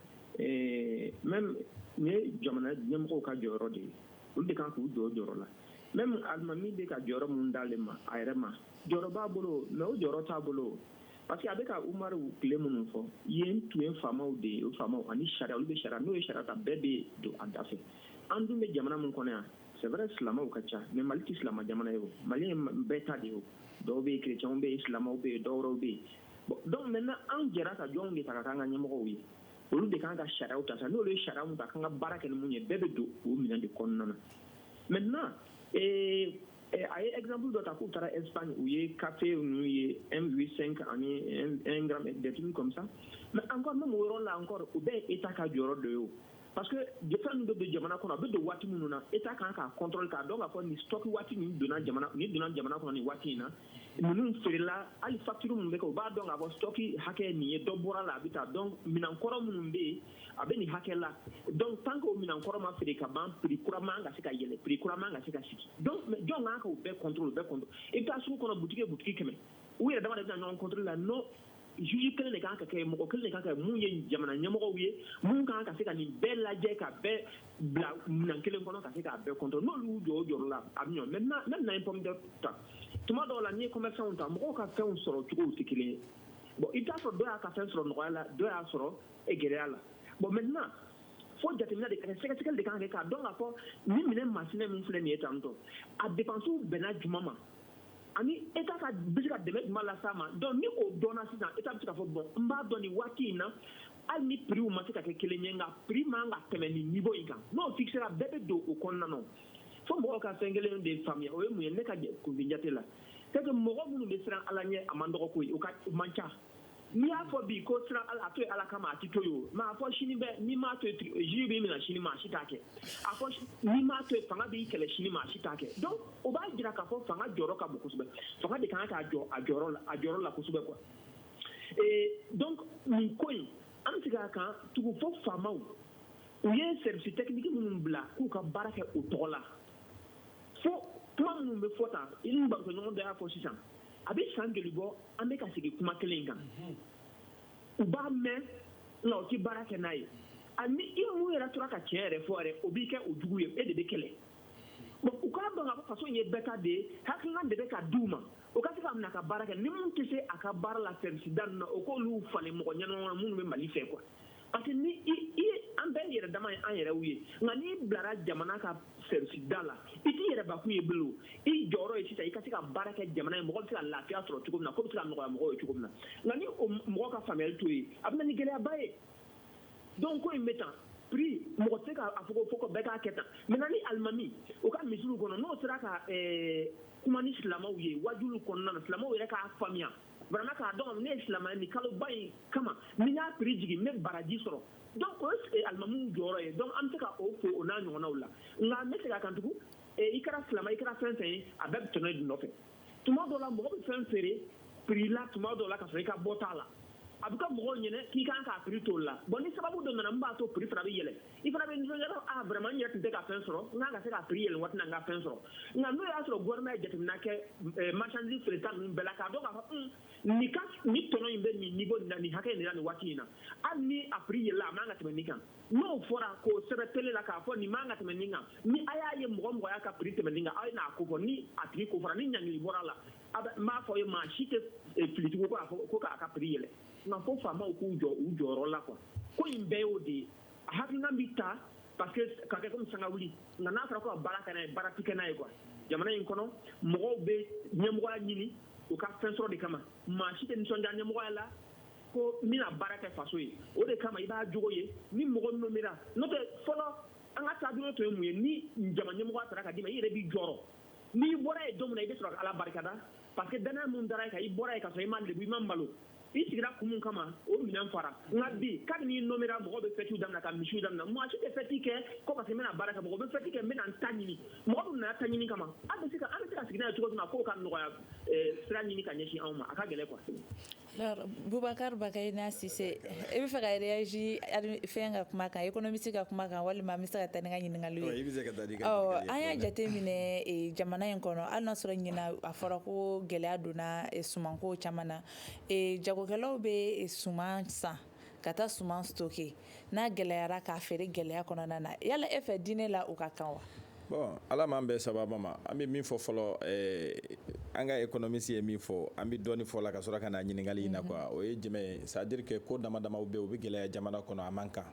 même ni ye jamana ɲɛmɔgɔw ka jɔyɔrɔ de ye olu de kan k'u jɔ o jɔyɔrɔ la même alimami bɛ ka jɔyɔrɔ mun d'ale ma a yɛrɛ ma jɔyɔrɔ b'a bolo mais o jɔyɔrɔ t'a bolo parce que a bɛ ka Umaru tile minnu fɔ yen tun ye faamaw de ye o faamaw ani sariya olu bɛ sariya n'o ye sariya ta bɛɛ bɛ don a da fɛ an dun bɛ jamana min kɔnɔ yan c'est vrai silamɛw ka ca mais Mali tɛ silamɛ jamana ye o Mali ye bɛɛ ta de ye o dɔw bɛ yen chrétiens bɛ yen silamɛw bɛ yen dɔw wɛrɛw bɛ yen bon donc maintenant an jɛra ka jɔnw de ta ka k'an ka ɲɛmɔgɔw ye olu de kan ka sariyaw ta sa n'olu ye sariyaw ta kan ka baara kɛ ni mun ye bɛɛ bɛ don o minɛn de kɔnɔna na maintenant a ye exemple dɔ ta k'u taara Espagne u ye café ninnu ye 1,5 ani 1 gramme des trucs comme ça mais encore même o yɔrɔ la encore o bɛɛ ye état ka jɔyɔrɔ dɔ ye o parce que fɛn min bɛ don jamana kɔnɔ a bɛ don waati minnu na état kan k'a contrôle k'a dɔn k'a fɔ nin stock waati min donna jamana kɔnɔ nin waati in na ninnu feerela hali facture minnu bɛ kɛ u b'a dɔn k'a fɔ stock hakɛ nin ye dɔ bɔra la a bɛ taa donc minɛnkɔrɔ minnu bɛ yen a bɛ nin hakɛ la donc tant que o minɛnkɔrɔ ma feere ka ban prix kura man ka se ka yɛlɛ prix kura man ka se ka sigi donc jɔn kan k'o bɛɛ contrôle i bɛ taa sugu kɔnɔ boutique kɛmɛ u yɛrɛ dama de bɛ na ɲɔgɔn contrôle la non juge kelen de kan ka kɛ mɔgɔ kelen de kan ka mun ye jamana ɲɛmɔgɔw ye mun kan ka se ka nin bɛɛ lajɛ ka bɛɛ bila minɛn kelen kɔnɔ ka se k'a bɛɛ contrôle n'olu y'u jɔ o jɔyɔrɔ la a bɛ ɲɔ maintenant même n'an ye pomme de terre ta tuma dɔw la n'i ye commerçants ta mɔgɔw ka fɛnw sɔrɔ cogow tɛ kelen ye bon i bɛ taa sɔrɔ dɔ y'a ka fɛn sɔrɔ nɔgɔya la dɔ y'a sɔrɔ gɛlɛya la bon maintenant fo jateminɛ de ka kɛ sɛgɛsɛgɛli de kan ka kɛ k'a dɔn k'a fɔ ni minɛn masinɛ min filɛ nin ye tan tɔ a dépenses bɛnna juma ma ani état ka bɛ se ka dɛmɛ juma la s'a ma donc ni o dɔnna sisan état bɛ se ka fɔ bon n b'a dɔn nin waati in na hali ni prix ma se ka kɛ kelen ye nka prix man ka tɛmɛ nin niveau in kan n'o fixera bɛɛ bɛ don o kɔnɔna na fo mɔgɔw ka fɛn kelen de faamuya o ye mun ye ne ka kunfin jate la c'est que mɔgɔ minnu bɛ siran ala ɲɛ a man dɔgɔ ko ye o man ca n'i y'a fɔ bi ko siran ala a to ye ala kama a ti to ye o mais a fɔ sini bɛ n'i m'a to ye juge b'i minɛ sini ma a si t'a kɛ a fɔ n'i m'a to ye fanga b'i kɛlɛ sini ma a si t'a kɛ donc o b'a jira k'a fɔ fanga jɔyɔrɔ ka bon kosɛbɛ fanga de kan k'a jɔ a jɔyɔrɔ la kosɛbɛ quoi donc nin ko in an bɛ se k'a kan tugu fɔ faamaw u ye service technique minnu bila k'u ka baara kɛ o tɔgɔ la fo kuma minnu bɛ fɔ tan i ni barokɛɲɔgɔn dɔ y'a fɔ sisan a bɛ san joli bɔ an bɛ ka segin kuma kelen kan u b'a mɛn nka u tɛ baara kɛ n'a ye ani i mun yɛrɛ tora ka tiɲɛ yɛrɛ fɔ yɛrɛ o b'i kɛ o jugu ye e de bɛ kɛlɛ bon u k'a dɔn k'a fɔ faso in ye bɛɛ ta de ye hakilina de bɛ ka d'u ma o ka se ka minɛ a ka baara kɛ ni mun tɛ se a ka baara la service da ninnu na o k'olu falen mɔgɔ ɲɛnama minnu bɛ Mali fɛ quoi parce que ni i an bɛɛ yɛrɛ dama an yɛrɛ ye nka n'i bilara jamana ka service da la i t'i yɛrɛ bakun ye bilen i jɔyɔrɔ ye sisan i ka se ka baara kɛ jamana ye mɔgɔ bɛ se ka lafiya sɔrɔ cogo min na ko bɛ se ka nɔgɔya mɔgɔw ye cogo min na nka ni mɔgɔ ka faamuyali t'o ye a bɛ na ni gɛlɛyaba ye donc ko in bɛ tan prix mɔgɔ tɛ se k'a fɔ ko bɛɛ k'a kɛ tan maintenant ni alimami o ka misiriw kɔnɔ n'o sera ka kuma ni silamɛw ye wajibiw kɔnɔna na silamɛw yɛrɛ k'a faamuya vraiment k'a dɔn ne ye silamɛ nin kaloba in kama ni y'a prix jigin n bɛ baraji sɔrɔ donc o ye alimamiw jɔyɔrɔ ye donc an bɛ se ka o fo o n'a ɲɔgɔnnaw la nka n bɛ segin a kan tugun i kɛra silamɛ i kɛra fɛn fɛn ye a bɛɛ bɛ tɔnɔ de nɔfɛ tuma dɔw la mɔgɔ bɛ fɛn feere prix la tuma dɔw la ka sɔrɔ i ka bɔ t'a la a bɛ ka mɔgɔw ɲɛnɛ k'i kan k'a prix t'o la bon ni sababu dɔ nana min b'a to prix fana bɛ yɛlɛ i fana bɛ nisɔndiya vraiment n yɛrɛ tun tɛ ka fɛn sɔrɔ n kan ka se ka prix yɛlɛ waati na n ka fɛn sɔrɔ nka n'o y'a sɔrɔ gouvernement ye jateminɛ kɛ marchandise feereta ninnu bɛɛ la k'a dɔn k'a fɔ ni tɔnɔ in bɛ nin niveau nin na nin hakɛ in de la nin waati in na hali ni a prix yɛlɛla a man ka tɛmɛ nin kan n'o fɔra k'o sɛbɛn télé la k'a fɔ nin man ka tɛmɛ nin kan ni a y'a ye mɔgɔ y'a ka prix tɛmɛ nin kan aw ye n'a ko fɔ ni a tigi ko fɔra ni ɲangili bɔra a la n b'a fɔ ye maa si tɛ fili tugun ko k'a ka prix yɛlɛ nka fo faamaw k'u jɔ u jɔyɔrɔ la quoi ko in bɛɛ y'o de ye a hakilina bɛ ta parce que ka kɛ komi sanga wuli nka n'a fɔra ko ka baara kɛ n'a ye baara ti kɛ n'a ye quoi jamana in kɔnɔ mɔgɔw bɛ ɲɛmɔgɔya ɲini u ka fɛn sɔrɔ de kama maa si tɛ nisɔndiya ɲɛmɔgɔya la ko n bɛna baara kɛ faso ye o de kama i b'a jogo ye ni mɔgɔ nomera n'o tɛ fɔlɔ an ka taabolo tun ye mun ye ni jama ɲɛmɔgɔ sara ka d'i ma i yɛrɛ b'i jɔrɔ n'i bɔra yen don min na i bɛ sɔrɔ ka ala barikada parce que danaya mun dara i kan i bɔra yen ka sɔrɔ i ma lebu i ma malo i sigira kun min kama o minɛn fara nka bi kabini i nomera mɔgɔ bɛ fɛtiw daminɛ ka misiw daminɛ maa si tɛ fɛti kɛ ko parce que n bɛna baara kɛ mɔgɔ bɛ fɛti kɛ n bɛna n ta ɲini mɔgɔ dun nana ta ɲini kama an bɛ se ka sigi n'a ye cogo min na k'o ka nɔgɔya sira ɲini ka ɲɛsin anw ma a ka gɛlɛn quoi. Alors Boubacar Bakayina Cissé e bɛ fɛ ka réagir fɛn ka kuma kan économiste ka kuma kan walima n bɛ se ka taa ni ka ɲininkali ye. I bɛ se ka taa ni ka ɲininkali ye. An y'a jateminɛ jamana in kɔnɔ hali n'a sɔrɔ ɲina a fɔra ko gɛlɛya donna sumanko caman na jagokɛlaw bɛ suman san ka taa suman stocké n'a gɛlɛyara k'a feere gɛlɛya kɔnɔna na yala e fɛ diinɛ la o ka kan wa. Bon ala m'an bɛɛ sababa ma an bɛ min fɔ fɔlɔ an ka économiste ye min fɔ an bɛ dɔɔni fɔ la ka sɔrɔ ka na ɲininkali in na quoi o ye jumɛn ye c'est à dire que ko dama damaw bɛ yen u bɛ gɛlɛya jamana kɔnɔ a man kan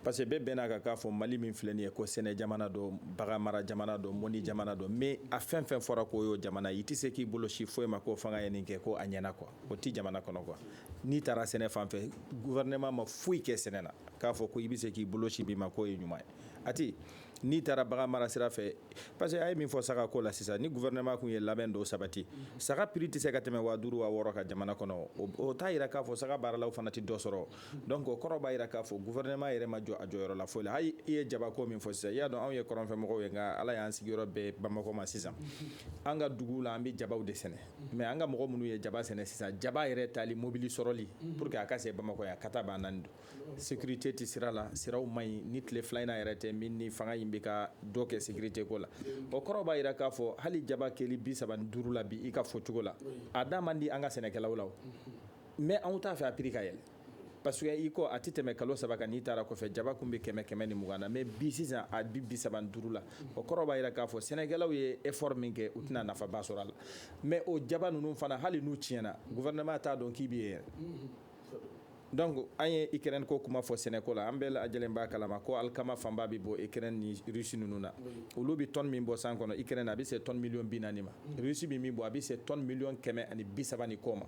parce que bɛɛ bɛn'a kan k'a fɔ Mali min filɛ nin ye ko sɛnɛ jamana don bagan mara jamana don mɔni jamana don mais a fɛn fɛn fɔra k'o y'o jamana i tɛ se k'i bolo si foyi ma ko fanga ye nin kɛ ko a ɲɛna quoi o tɛ jamana kɔnɔ quoi n'i taara sɛnɛ fan fɛ gouvernement ma foyi kɛ sɛnɛ na k'a fɔ ko i bɛ se k'i bolo si bi ma k'o ye ɲuman ye a tɛ n'i taara bagan mara sira fɛ parce que a ye min fɔ saga ko la sisan ni gouvernement kun ye labɛn dɔw sabati saga prix tɛ se ka tɛmɛ 5000 wa 6000 ka jamana kɔnɔ o t'a yira k'a fɔ saga baaralaw fana tɛ dɔ sɔrɔ donc o kɔrɔ b'a yira k'a fɔ gouvernement yɛrɛ ma jɔ a jɔyɔrɔ la foyi la hali i ye jabako min fɔ sisan i y'a dɔn anw ye kɔrɔnfɛmɔgɔw ye nka ala y'an sigiyɔrɔ bɛɛ Bamakɔ ma sisan an ka duguw la an bɛ jabaw de sɛnɛ mais an ka mɔgɔ minnu ye jaba sɛnɛ sisan jaba yɛrɛ tali mobili sɔrɔli pour que a ka se Bamakɔ yan kata b'a nani don sécurité tɛ sira la siraw man ɲi ni tile fila in na yɛrɛ tɛ min ni fanga in bɛ ka dɔ kɛ sécurité ko la o kɔrɔ b'a yira k'a fɔ hali jaba kɛli 35 la bi i ka fɔ cogo la a da man di an ka sɛnɛkɛlaw la mais anw t'a fɛ a prix ka yɛlɛ parce que i ko a tɛ tɛmɛ kalo 3 kan n'i taara kɔfɛ jaba kun bɛ 100 ni 20 na mais bi sisan a bi 35 la o kɔrɔ b'a yira k'a fɔ sɛnɛkɛlaw ye effort min kɛ u tɛna nafaba sɔrɔ a la mais o jaba ninnu fana hali n'u tiɲɛna gouvernement t'a dɔn k'i bɛ yen donc an ye Ukraine ko kuma fɔ sɛnɛko la an bɛɛ lajɛlen b'a kalama ko alikama fanba bɛ bɔ Ukraine ni Russie ninnu na olu bɛ tonne min bɔ san kɔnɔ Ukraine a bɛ se tonne million 40 ma Russie bɛ min bɔ a bɛ se tonne million 130 ni kɔ ma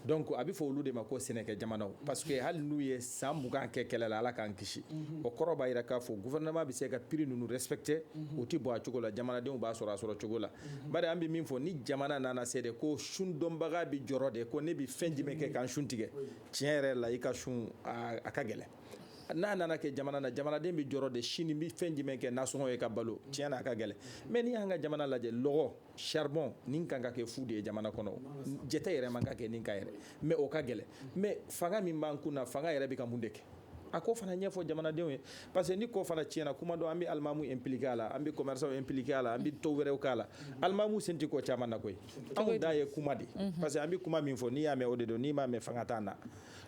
donc a bɛ fɔ olu de ma ko sɛnɛkɛ jamanaw parce que hali n'u ye san 20 kɛ kɛlɛ la ala k'an kisi o kɔrɔ b'a jira k'a fɔ gouvernement bɛ se ka prix ninnu respecter u tɛ bɔ a cogo la jamanadenw b'a sɔrɔ a sɔrɔ cogo la bari an bɛ min fɔ ni jamana nana se de ko sun dɔnbaga bɛ jɔrɔ de ko ne bɛ fɛn jumɛn kɛ k'an sun tigɛ tiɲɛ yɛrɛ la i ka sun a ka gɛlɛn n'a nana kɛ jamana na jamanaden bɛ jɔrɔ de sini bɛ fɛn jumɛn kɛ nasɔngɔ ye ka balo tiɲɛ na a ka gɛlɛn mais ni y'an ka jamana lajɛ lɔgɔ charbon nin kan ka kɛ fu de ye jamana kɔnɔ jɛtɛ yɛrɛ man ka kɛ nin ka yɛrɛ mais o ka gɛlɛn mais fanga min b'an kun na fanga yɛrɛ bɛ ka mun de kɛ a ko fana ɲɛfɔ jamanadenw ye parce que ni ko fana tiɲɛna kuma dɔn an bɛ alimamu impliqué a la an bɛ commerçants impliqué a la an bɛ tɔw wɛrɛw k'a la alimamu sen tɛ ko caman na koyi anw da ye kuma de parce que an bɛ kuma min fɔ n'i y'a mɛn o de don n'i m'a mɛn fanga t'an na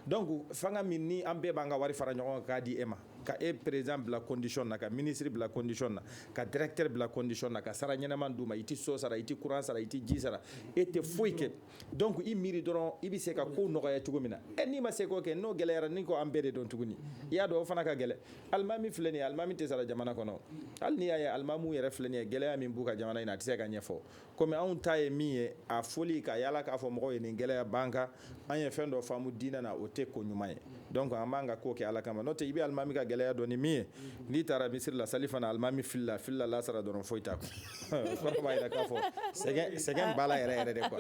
donc fanga min ni an bɛɛ b'an ka wari fara ɲɔgɔn kan k'a di e ma ka e président bila condition na ka ministre bila condition na ka directeur bila condition na ka sara ɲɛnaman d'u ma i ti so sara i ti courant sara i ti ji sara e tɛ foyi kɛ donc i miiri dɔrɔn i bɛ se ka kow nɔgɔya cogo min na n'i ma se k'o kɛ n'o gɛlɛyara ni ko an bɛɛ de dɔn tuguni i y'a dɔn o fana ka gɛlɛ alimami filɛ nin ye alimami tɛ sara jamana kɔnɔ hali n'i y'a ye alimamuw yɛrɛ filɛ nin ye gɛlɛya min b'u ka jamana in na a tɛ se ka ɲɛfɔ komi anw ta ye min ye a foli ka yala k'a fɔ mɔgɔw ye nin gɛlɛya b'an kan an ye fɛn dɔ faamu diinɛ na o tɛ ko ɲuman ye donc an b'an ka ko kɛ ala kama n'o tɛ i bɛ alimami ka gɛlɛya dɔn ni min ye n'i taara misiri la sali fana alimami filila lasara dɔrɔn foyi t'a kun kɔrɔ b'a yira k'a fɔ sɛgɛn b'a la yɛrɛ de quoi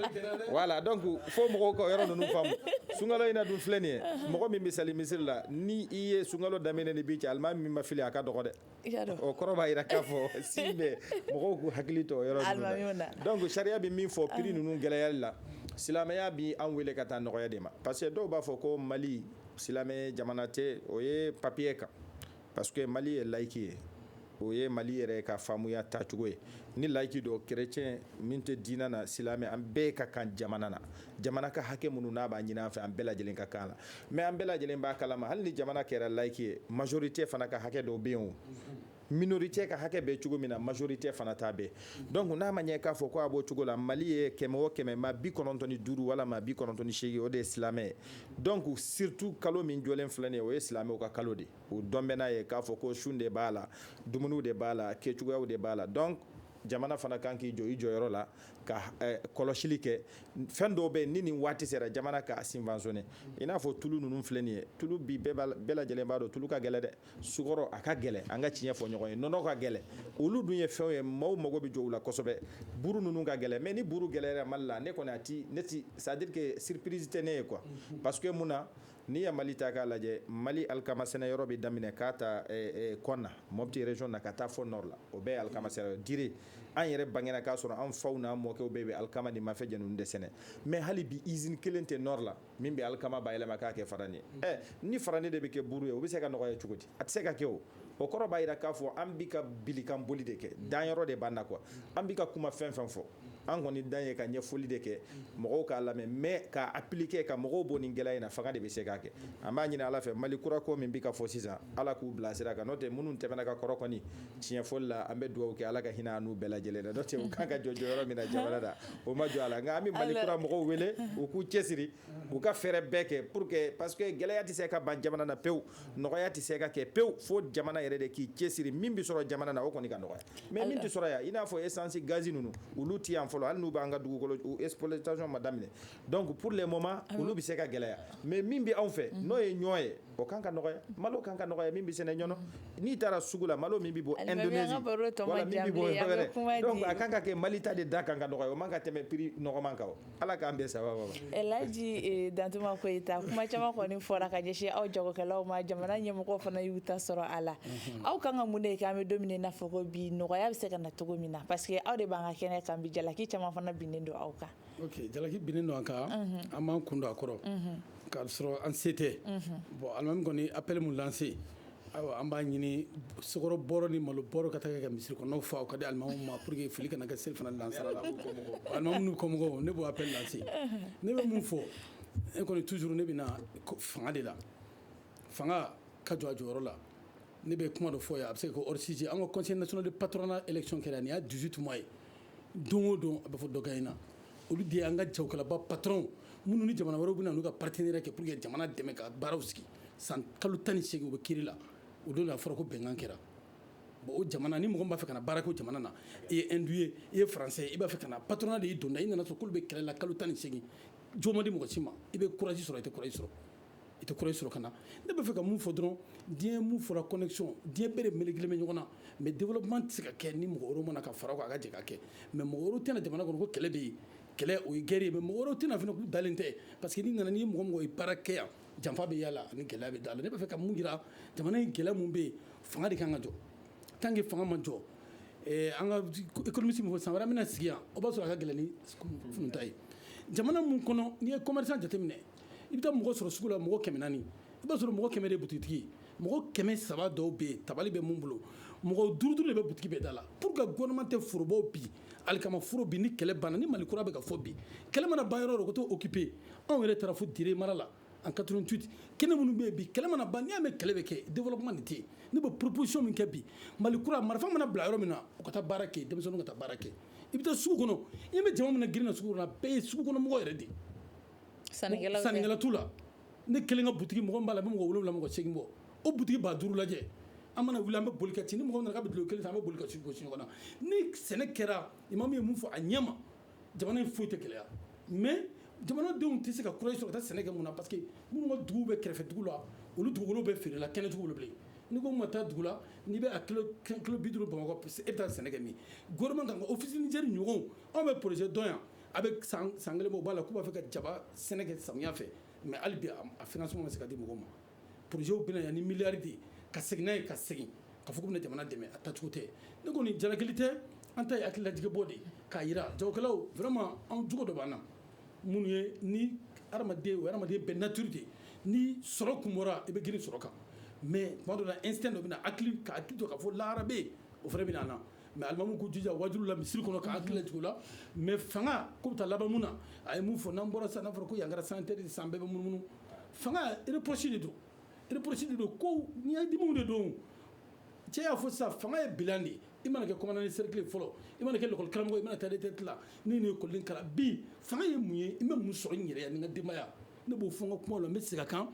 voilà donc fo mɔgɔw ka yɔrɔ ninnu faamu sunkalo in na dun filɛ nin ye mɔgɔ min bɛ sali misiri la ni i ye sunkalo daminɛ ni bi cɛ alimami min ma fili a ka dɔgɔ dɛ o kɔrɔ b'a yira k'a fɔ si bɛ mɔgɔw k'u hakili to o yɔrɔ ninnu na donc sariya bɛ min fɔ prix ninnu gɛlɛyali la silamɛya bi an wele ka taa nɔgɔya de ma parce que dɔw b'a fɔ ko Mali silamɛ jamana tɛ o ye papier kan parce que Mali ye laïque ye o ye Mali yɛrɛ ka faamuya tacogo ye ni laïque do chrétien min tɛ diinɛ na silamɛ an bɛɛ ka kan jamana na jamana ka hakɛ minnu n'a b'a ɲini an fɛ an bɛɛ lajɛlen ka kan la mais an bɛɛ lajɛlen b'a kalama hali ni jamana kɛra laïque ye majorité fana ka hakɛ dɔw bɛ yen o minorité ka hakɛ bɛ cogo min na majorité fana t'a bɛɛ donc n'a ma ɲɛ k'a fɔ ko a b'o cogo la Mali ye 100 o 100 maa 95 walama 98 o de ye silamɛ ye donc surtout kalo min jɔlen filɛ nin ye o ye silamɛw ka kalo de o dɔn bɛ n'a ye k'a fɔ ko sun de b'a la dumuniw de b'a la kɛcogoyaw de b'a la donc jamana fana kan k'i jɔ i jɔyɔrɔ la ka kɔlɔsili kɛ fɛn dɔw bɛ ni nin waati sera jamana ka subventionné i n'a fɔ tulu ninnu filɛ nin ye tulu bi bɛɛ lajɛlen b'a dɔn tulu ka gɛlɛ dɛ sukɔrɔ a ka gɛlɛ an ka tiɲɛ fɔ ɲɔgɔn ye nɔnɔ ka gɛlɛ olu dun ye fɛnw ye maaw mago bɛ jɔ u la kosɛbɛ buru ninnu ka gɛlɛ mais ni buru gɛlɛyara Mali la ne kɔni c'est à dire que surprise tɛ ne ye quoi parce que mun na n'i ye Mali ta k'a lajɛ Mali alikama sɛnɛ yɔrɔ bɛ daminɛ k'a ta kɔn na Mopti région na ka taa fɔ nord la o bɛɛ ye alikama sɛnɛ yɔrɔ dire an yɛrɛ bangena k'a sɔrɔ an faw n'an mɔkɛw bɛɛ bɛ alikama ni mafɛ jɛninnu de sɛnɛ mais hali bi usine kelen tɛ nord la min bɛ alikama bayɛlɛma k'a kɛ farani ye ni farani de bɛ kɛ buru ye o bɛ se ka nɔgɔya cogo di a tɛ se ka kɛ o kɔrɔ b'a jira k'a fɔ an bɛ ka bilikan boli de kɛ danyɔrɔ de b'an na quoi an bɛ ka kuma fɛn fɛn fɔ an kɔni dan ye ka ɲɛfɔli de kɛ mɔgɔw k'a lamɛn mais k'a appliquer ka mɔgɔw bɔ nin gɛlɛya in na fanga de bɛ se k'a kɛ an b'a ɲini ala fɛ Mali kura ko min bɛ ka fɔ sisan ala k'u bila sira kan n'o tɛ minnu tɛmɛna ka kɔrɔ kɔni tiɲɛ fɔli la an bɛ dugawu kɛ ala ka hinɛ an n'u bɛɛ lajɛlen na n'o tɛ u kan ka jɔ yɔrɔ min na jamana na o ma jɔ a la nka an bɛ Mali kura mɔgɔw wele u k'u cɛsiri u ka fɛɛrɛ bɛɛ kɛ pour que parce que gɛlɛya tɛ se ka ban jamana na pewu nɔgɔya tɛ se ka kɛ pewu fo jamana yɛrɛ de k'i cɛsiri min bɛ sɔrɔ jamana na o kɔni ka nɔgɔya mais min tɛ sɔrɔ yan i n'a fɔ essence gaz ninnu olu tɛ yan fɔlɔ hali n'u b'an ka dugukolo exploitation ma daminɛ donc pour le moment olu bɛ se ka gɛlɛya mais min bɛ anw fɛ n'o ye ɲɔ ye o kan ka nɔgɔya malo kan ka nɔgɔya min bɛ sɛnɛ ɲɔnɔ n'i taara sugu la malo min bɛ bɔ Indonésie wala min bɛ bɔ yɔrɔ wɛrɛ donc a kan ka kɛ Mali ta de da kan ka nɔgɔya o man ka tɛmɛ prix nɔgɔman kan ala k'an bɛɛ sababa Elhaji Dantuma Koyita kuma caman kɔni fɔra ka ɲɛsin aw jagokɛlaw ma jamana ɲɛmɔgɔw fana y'u ta sɔrɔ a la aw kan ka mun de kɛ an bɛ don min na fɔ ko bi nɔgɔya bɛ se ka na cogo min na parce que aw de b'an ka kɛnɛ kan bi jalaki caman fana binnen don aw kan ok jalaki binnen don an kan an b'an kun don a kɔrɔ k'a sɔrɔ an se tɛ bon alimami kɔni appel mun lancé ayiwa an b'a ɲini sukɔrɔ bɔrɔ ni malo bɔrɔ ka taa kɛ ka misiri kɔnɔw fa o ka di alimamuw ma pour que fili kana kɛ seli fana lansara la alimamu n'u kɔmɔgɔw ne b'o appel lancé ne bɛ mun fɔ e kɔni toujours ne bɛ na fanga de la fanga ka jɔ a jɔyɔrɔ la ne bɛ kuma dɔ fɔ yan a bɛ se ka kɛ hors sujet an ka conseil national de patronat élection kɛra nin y'a 18 mois ye don o don a bɛ fɔ dɔ ka ɲi na olu de ye an ka jagokɛlaba patron minnu ni jamana wɛrɛw bɛ na n'u ka partenaire kɛ pour que jamana dɛmɛ ka baaraw sigi san kalo 18 u bɛ kiiri la o don a fɔra ko bɛnkan kɛra bon o jamana ni mɔgɔ min b'a fɛ ka na baara kɛ o jamana na i ye hindu ye i ye français i b'a fɛ ka na patronat de y'i donda i nana sɔrɔ k'olu bɛ kɛlɛ la kalo 18 jo ma di mɔgɔ si ma i bɛ courage sɔrɔ i tɛ courage sɔrɔ i tɛ courage sɔrɔ ka na ne b'a fɛ ka mun fɔ dɔrɔn diɲɛ mun fɔra connexion diɲɛ bɛɛ de melekelen bɛ ɲɔgɔn na mais développement tɛ se ka kɛ ni mɔgɔ wɛrɛw mana ka fara o kan a ka jɛ ka kɛ mais mɔgɔ wɛrɛw tɛna jamana kɔnɔ ko kɛlɛ bɛ yen kɛlɛ o ye guerre ye mais mɔgɔ wɛrɛw tɛna fana k'u dalen tɛ parce que n'i nana n'i ye mɔgɔ mɔgɔ ye baara kɛ yan janfa bɛ yala ani gɛlɛya bɛ da la ne b'a fɛ ka mun jira jamana in gɛlɛya mun bɛ yen fanga de kan ka jɔ tant que fanga ma jɔ an ka économiste min fɔ san wɛrɛ an bɛna sigi yan o b'a sɔrɔ a ka gɛlɛn ni fununta ye jamana mun kɔnɔ n'i ye commerçant jateminɛ i bɛ taa mɔgɔ sɔrɔ sugu la mɔgɔ 400 i b'a sɔrɔ mɔgɔ 100 de ye butigi ye mɔgɔ 300 dɔw bɛ yen tabali bɛ mun bolo mɔgɔ 5 de bɛ butigi bɛɛ da la pour que gouvernement tɛ forobaw bi alikama foro bi ni kɛlɛ banna ni Mali kura bɛ ka fɔ bi kɛlɛ mana ban yɔrɔ o yɔrɔ o ko t'o occuper anw yɛrɛ taara fo Dire mara la en 88 kene munu be bi kele mana ban ya me kele be ke développement nité ne be proposition min ke bi mali kura marfa mana bla yoro mina ko ta barake dem sonu ta barake ibita sugu kono yeme jama mina girina sugu na be sugu kono mo yere di sanigala tula ne kele nga boutique mo mbala be mo wolo mo ko segimbo o boutique ba duru laje amana wilambe bolikati ni mo na ka be kele sama bolikati ko sino kona ni sene kera imam ye mu fo anyama jamana foite kele ya mais jamana denw tɛ se ka kura sɔrɔ ka taa sɛnɛ kɛ mun na parce que minnu ka dugu bɛ kɛrɛfɛ dugu la olu dugukolo bɛ feere la kɛnɛ dugu bilen ni ko ma taa dugu la n'i bɛ a kilo 50 Bamakɔ e bɛ taa sɛnɛ kɛ min gouvernement kan ka office Niger ɲɔgɔn anw bɛ projet dɔn yan a bɛ san kelen bɔ o b'a la k'u b'a fɛ ka jaba sɛnɛ kɛ samiya fɛ mais hali bi a financement ma se ka di mɔgɔw ma projet bɛ na yan ni miliyari de ka segin n'a ye ka segin ka fɔ k'u bɛna jamana dɛmɛ a tacogo tɛ ne kɔni jalakili tɛ an ta ye hakililajigɛ bɔ de k'a yira jagokɛlaw vraiment an jogo dɔ b'an na mun ye ni adamaden bɛɛ nature de ni sɔrɔ kun bɔra i bɛ girin sɔrɔ kan mais tuma dɔ la instinct dɔ bɛ na hakili to k'a fɔ lahara bɛ yen o fana bɛ na na mais alimamu k'u jija wajulu la misiri kɔnɔ ka hakili lajigin o la mais fanga ko bɛ taa laban mun na a ye mun fɔ n'an bɔra sisan n'a fɔra ko yan kɛra sanitaire de san bɛɛ bɛ munumunu fanga reproche de don ko ɲɛdimiw de don cɛ y'a fɔ sisan fanga ye bilan de ye i mana kɛ commandant cercle fɔlɔ i mana kɛ l'école karamɔgɔ i mana taa retraite la ni ne école kalan bi fanga ye mun ye i bɛ mun sɔrɔ n yɛrɛ ya ni n ka denbaya ne b'o fɔ n ka kuma la n bɛ segin a kan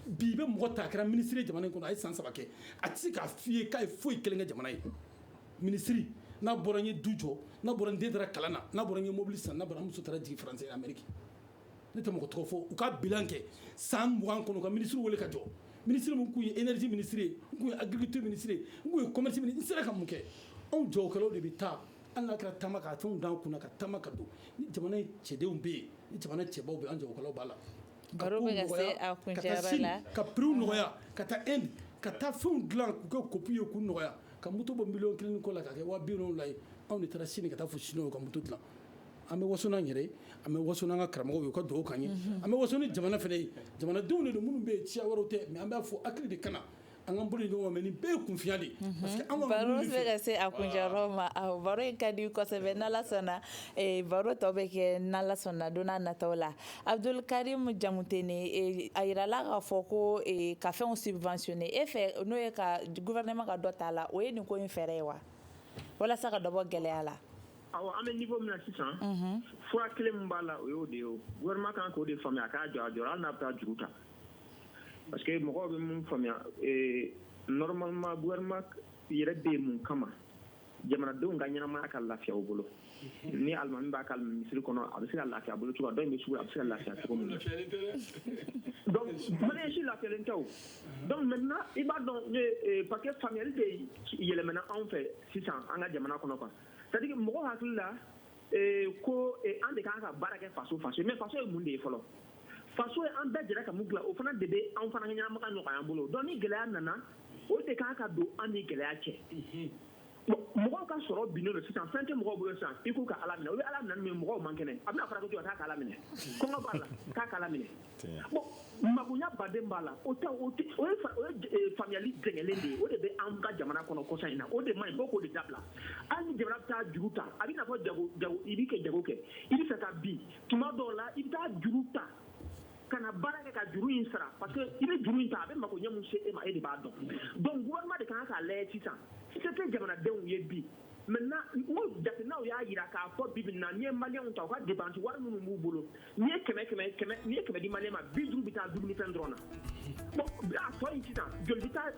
bi i bɛ mɔgɔ ta a kɛra ministre jamana in kɔnɔ a ye san 3 kɛ a tɛ se k'a f'i ye k'a ye foyi kelen kɛ jamana ye ministre n'a bɔra n ye du jɔ n'a bɔra n den taara kalan na n'a bɔra n ye mobili san n'a bɔra n muso taara jigin France et Amérique ne tɛ mɔgɔ tɔgɔ fɔ u ka bilan kɛ san 20 kɔnɔ ka ministre wele ka jɔ ministre mun kun ye énergie ministre ye n kun ye agriculture ministre ye n kun ye commerce ministre n sera ka mun kɛ anw jagokɛlaw de bɛ taa hali n'a kɛra taama ka fɛnw d'an kunna ka taama ka don ni jamana cɛdenw bɛ yen ni jamana cɛbaw bɛ yen an jagokɛlaw b'a la baro bɛ ka se a kuncɛyɔrɔ la ka prix nɔgɔya ka taa Inde ka taa fɛnw dilan k'u kɛ copie ye k'u nɔgɔya ka moto bɔ 1 kelen kɔ la ka kɛ 70,000 ye anw de taara Sini ka taa fo Siniwaw ka moto dilan an bɛ waso n'an yɛrɛ ye an bɛ waso n'an ka karamɔgɔw ye u ka dugawu k'an ye an bɛ waso ni jamana fana ye jamanadenw de don minnu bɛ yen siya wɛrɛw tɛ mais an b'a fɔ hakili de kana an ka bolo ɲɔgɔn mais nin bɛɛ ye kunfiya de parce que an baro bɛ ka se a kuncɛyɔrɔ ma baro in ka di kosɛbɛ n'Ala sɔnna baro tɔ bɛ kɛ n'Ala sɔnna don n'a nataw la Abdul Karim Jamutene a yirala k'a fɔ ko ka fɛnw subventionner e fɛ n'o ye ka gouvernement ka dɔ t'a la o ye nin ko in fɛɛrɛ ye wa walasa ka dɔ bɔ gɛlɛya la awɔ an bɛ niveau min na sisan fura kelen min b'a la o y'o de ye o gouvernement kan k'o de faamuya a k'a jɔ a jɔyɔrɔ hali n'a bɛ taa juru ta parce que mɔgɔw bɛ mun faamuya normalement gouvernement yɛrɛ bɛ yen mun kama jamanadenw ka ɲɛnamaya ka lafiya u bolo ni alimami b'a ka misiri kɔnɔ a bɛ se ka lafiya a bolo cogo dɔ in bɛ sugu la a bɛ se ka lafiya cogo min na donc maliyɛn si lafiyalen tɛ o donc maintenant i b'a dɔn parce que faamuyali de yɛlɛmana anw fɛ sisan an ka jamana kɔnɔ quoi c'est à dire mɔgɔw hakili la ko an de kan ka baara kɛ faso mais faso ye mun de ye fɔlɔ faso ye an bɛɛ jɛra ka mun dilan o fana de bɛ anw fana ka ɲɛnamaya nɔgɔya an bolo donc ni gɛlɛya nana o de kan ka don an ni gɛlɛya cɛ mɔgɔw ka sɔrɔ binnen don sisan fɛn tɛ mɔgɔw bolo sisan i k'u ka ala minɛ o bɛ ala minɛ min mɔgɔw man kɛnɛ a bɛna fara ko k'a ka ala minɛ kɔngɔ b'a la k'a ka ala minɛ bon magonya baden b'a la o ye faamuyali dɛngɛlen de ye o de bɛ an ka jamana kɔnɔ kɔsa in na o de man ɲi fo k'o de dabila hali ni jamana bɛ taa juru ta a bɛ n'a fɔ jago i bɛ kɛ jago kɛ i bɛ fɛ ka bin tuma dɔw la i bɛ taa juru ta kana baara kɛ ka juru in sara parce que i bɛ juru in ta a bɛ magoɲɛ mun se e ma e de b'a dɔn donc gouvernement de kan k'a lajɛ sisan se tɛ jamanadenw ye bi maintenant o jateminɛw y'a jira k'a fɔ bi na n'i ye maliyɛnw ta u ka dépense wari minnu b'u bolo n'i ye kɛmɛ di maliyɛn ma 50 bɛ taa dumunifɛn dɔrɔn na bon a tɔ in sisan joli bɛ taa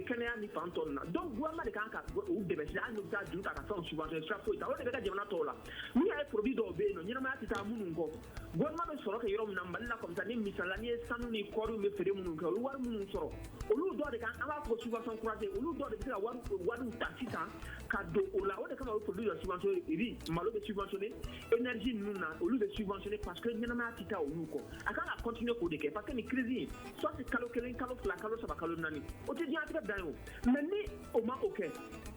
kɛnɛya ni fan tɔ ninnu na donc gouvernement de kan ka u dɛmɛ sisan hali n'u bɛ taa juru ta ka fɛnw subventionner sira foyi ta o de bɛ kɛ jamana tɔw la n'u y'a ye produit dɔw bɛ yen nɔ ɲɛnamaya tɛ taa minnu kɔ gouvernement bɛ sɔrɔ kɛ yɔrɔ min na Mali la comme ça ni misala n'i ye sanu ni kɔɔriw bɛ feere minnu kɛ olu wari minnu sɔrɔ olu dɔw de kan an b'a fɔ subvention croisée olu dɔw de bɛ se ka wariw ta sisan ka don o la o de kama o produit dɔ subventionné riz malo bɛ subventionné énergie ninnu na olu bɛ subventionné parce que ɲɛnamaya tɛ taa olu kɔ a kan ka continuer k'o de kɛ parce que ni crise in soit kalo 1 kalo 2 kalo 3 kalo 4 o tɛ diɲɛlatigɛ dan ye o mais ni o ma o kɛ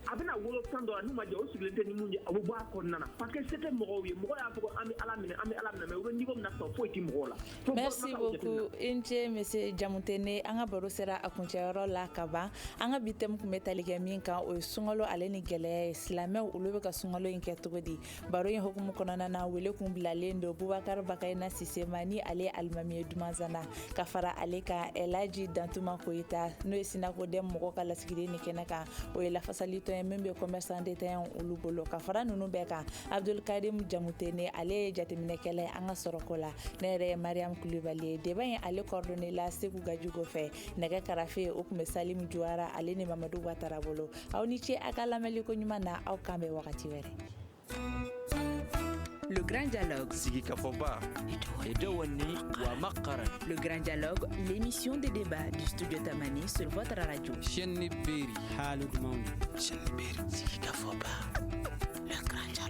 a bɛna wolo tan dɔ la n'u ma jɛ o sigilen tɛ ni mun ye a bɛ bɔ a kɔnɔna na parce que se tɛ mɔgɔw ye mɔgɔ y'a fɔ ko an bɛ ala minɛ mais u bɛ niveau min na sɔn foyi tɛ mɔgɔw la. Merci beaucoup Inche monsieur Jamutene an ka baro sera a kuncɛyɔrɔ la ka ban an ka bi thème kun bɛ tali kɛ min kan o ye sunkalo ale ni gɛlɛya ye silamɛw olu bɛ ka sunkalo in kɛ cogo di baro in hukumu kɔnɔna na wele kun bilalen don Bubakar Bakayina Sise ma ni ale ye alimami ye Dumanzana ka fara ale kan Elaji Dantuma Koyita n'o ye Sinako Dɛm mɔgɔ ka lasigiden ni kɛnɛ kan o ye lafasalitɔn ye min bɛ commerçant détaillant olu bolo ka fara ninnu bɛɛ kan Abdul Karim Jamutene ale ye jateminɛkɛla ye an ka sɔrɔko la ne yɛrɛ ye Mariam Kulibali ye débat in ale coordonné la Sekou Gadjugo fɛ nɛgɛ karafe o kun bɛ Salim Juara ale ni Mamadou Ouattara bolo aw ni ce a ka lamɛnliko ɲuman na aw kan bɛ wagati wɛrɛ. Le Grand Dialogue. Sigi Kafoba. Edewani wa Makara. Le Grand Dialogue, l'émission de débat du studio Tamani sur votre radio. Chenni Beri. Halud Mauni. Chenni Beri. Sigi Kafoba. Le Grand Dialogue.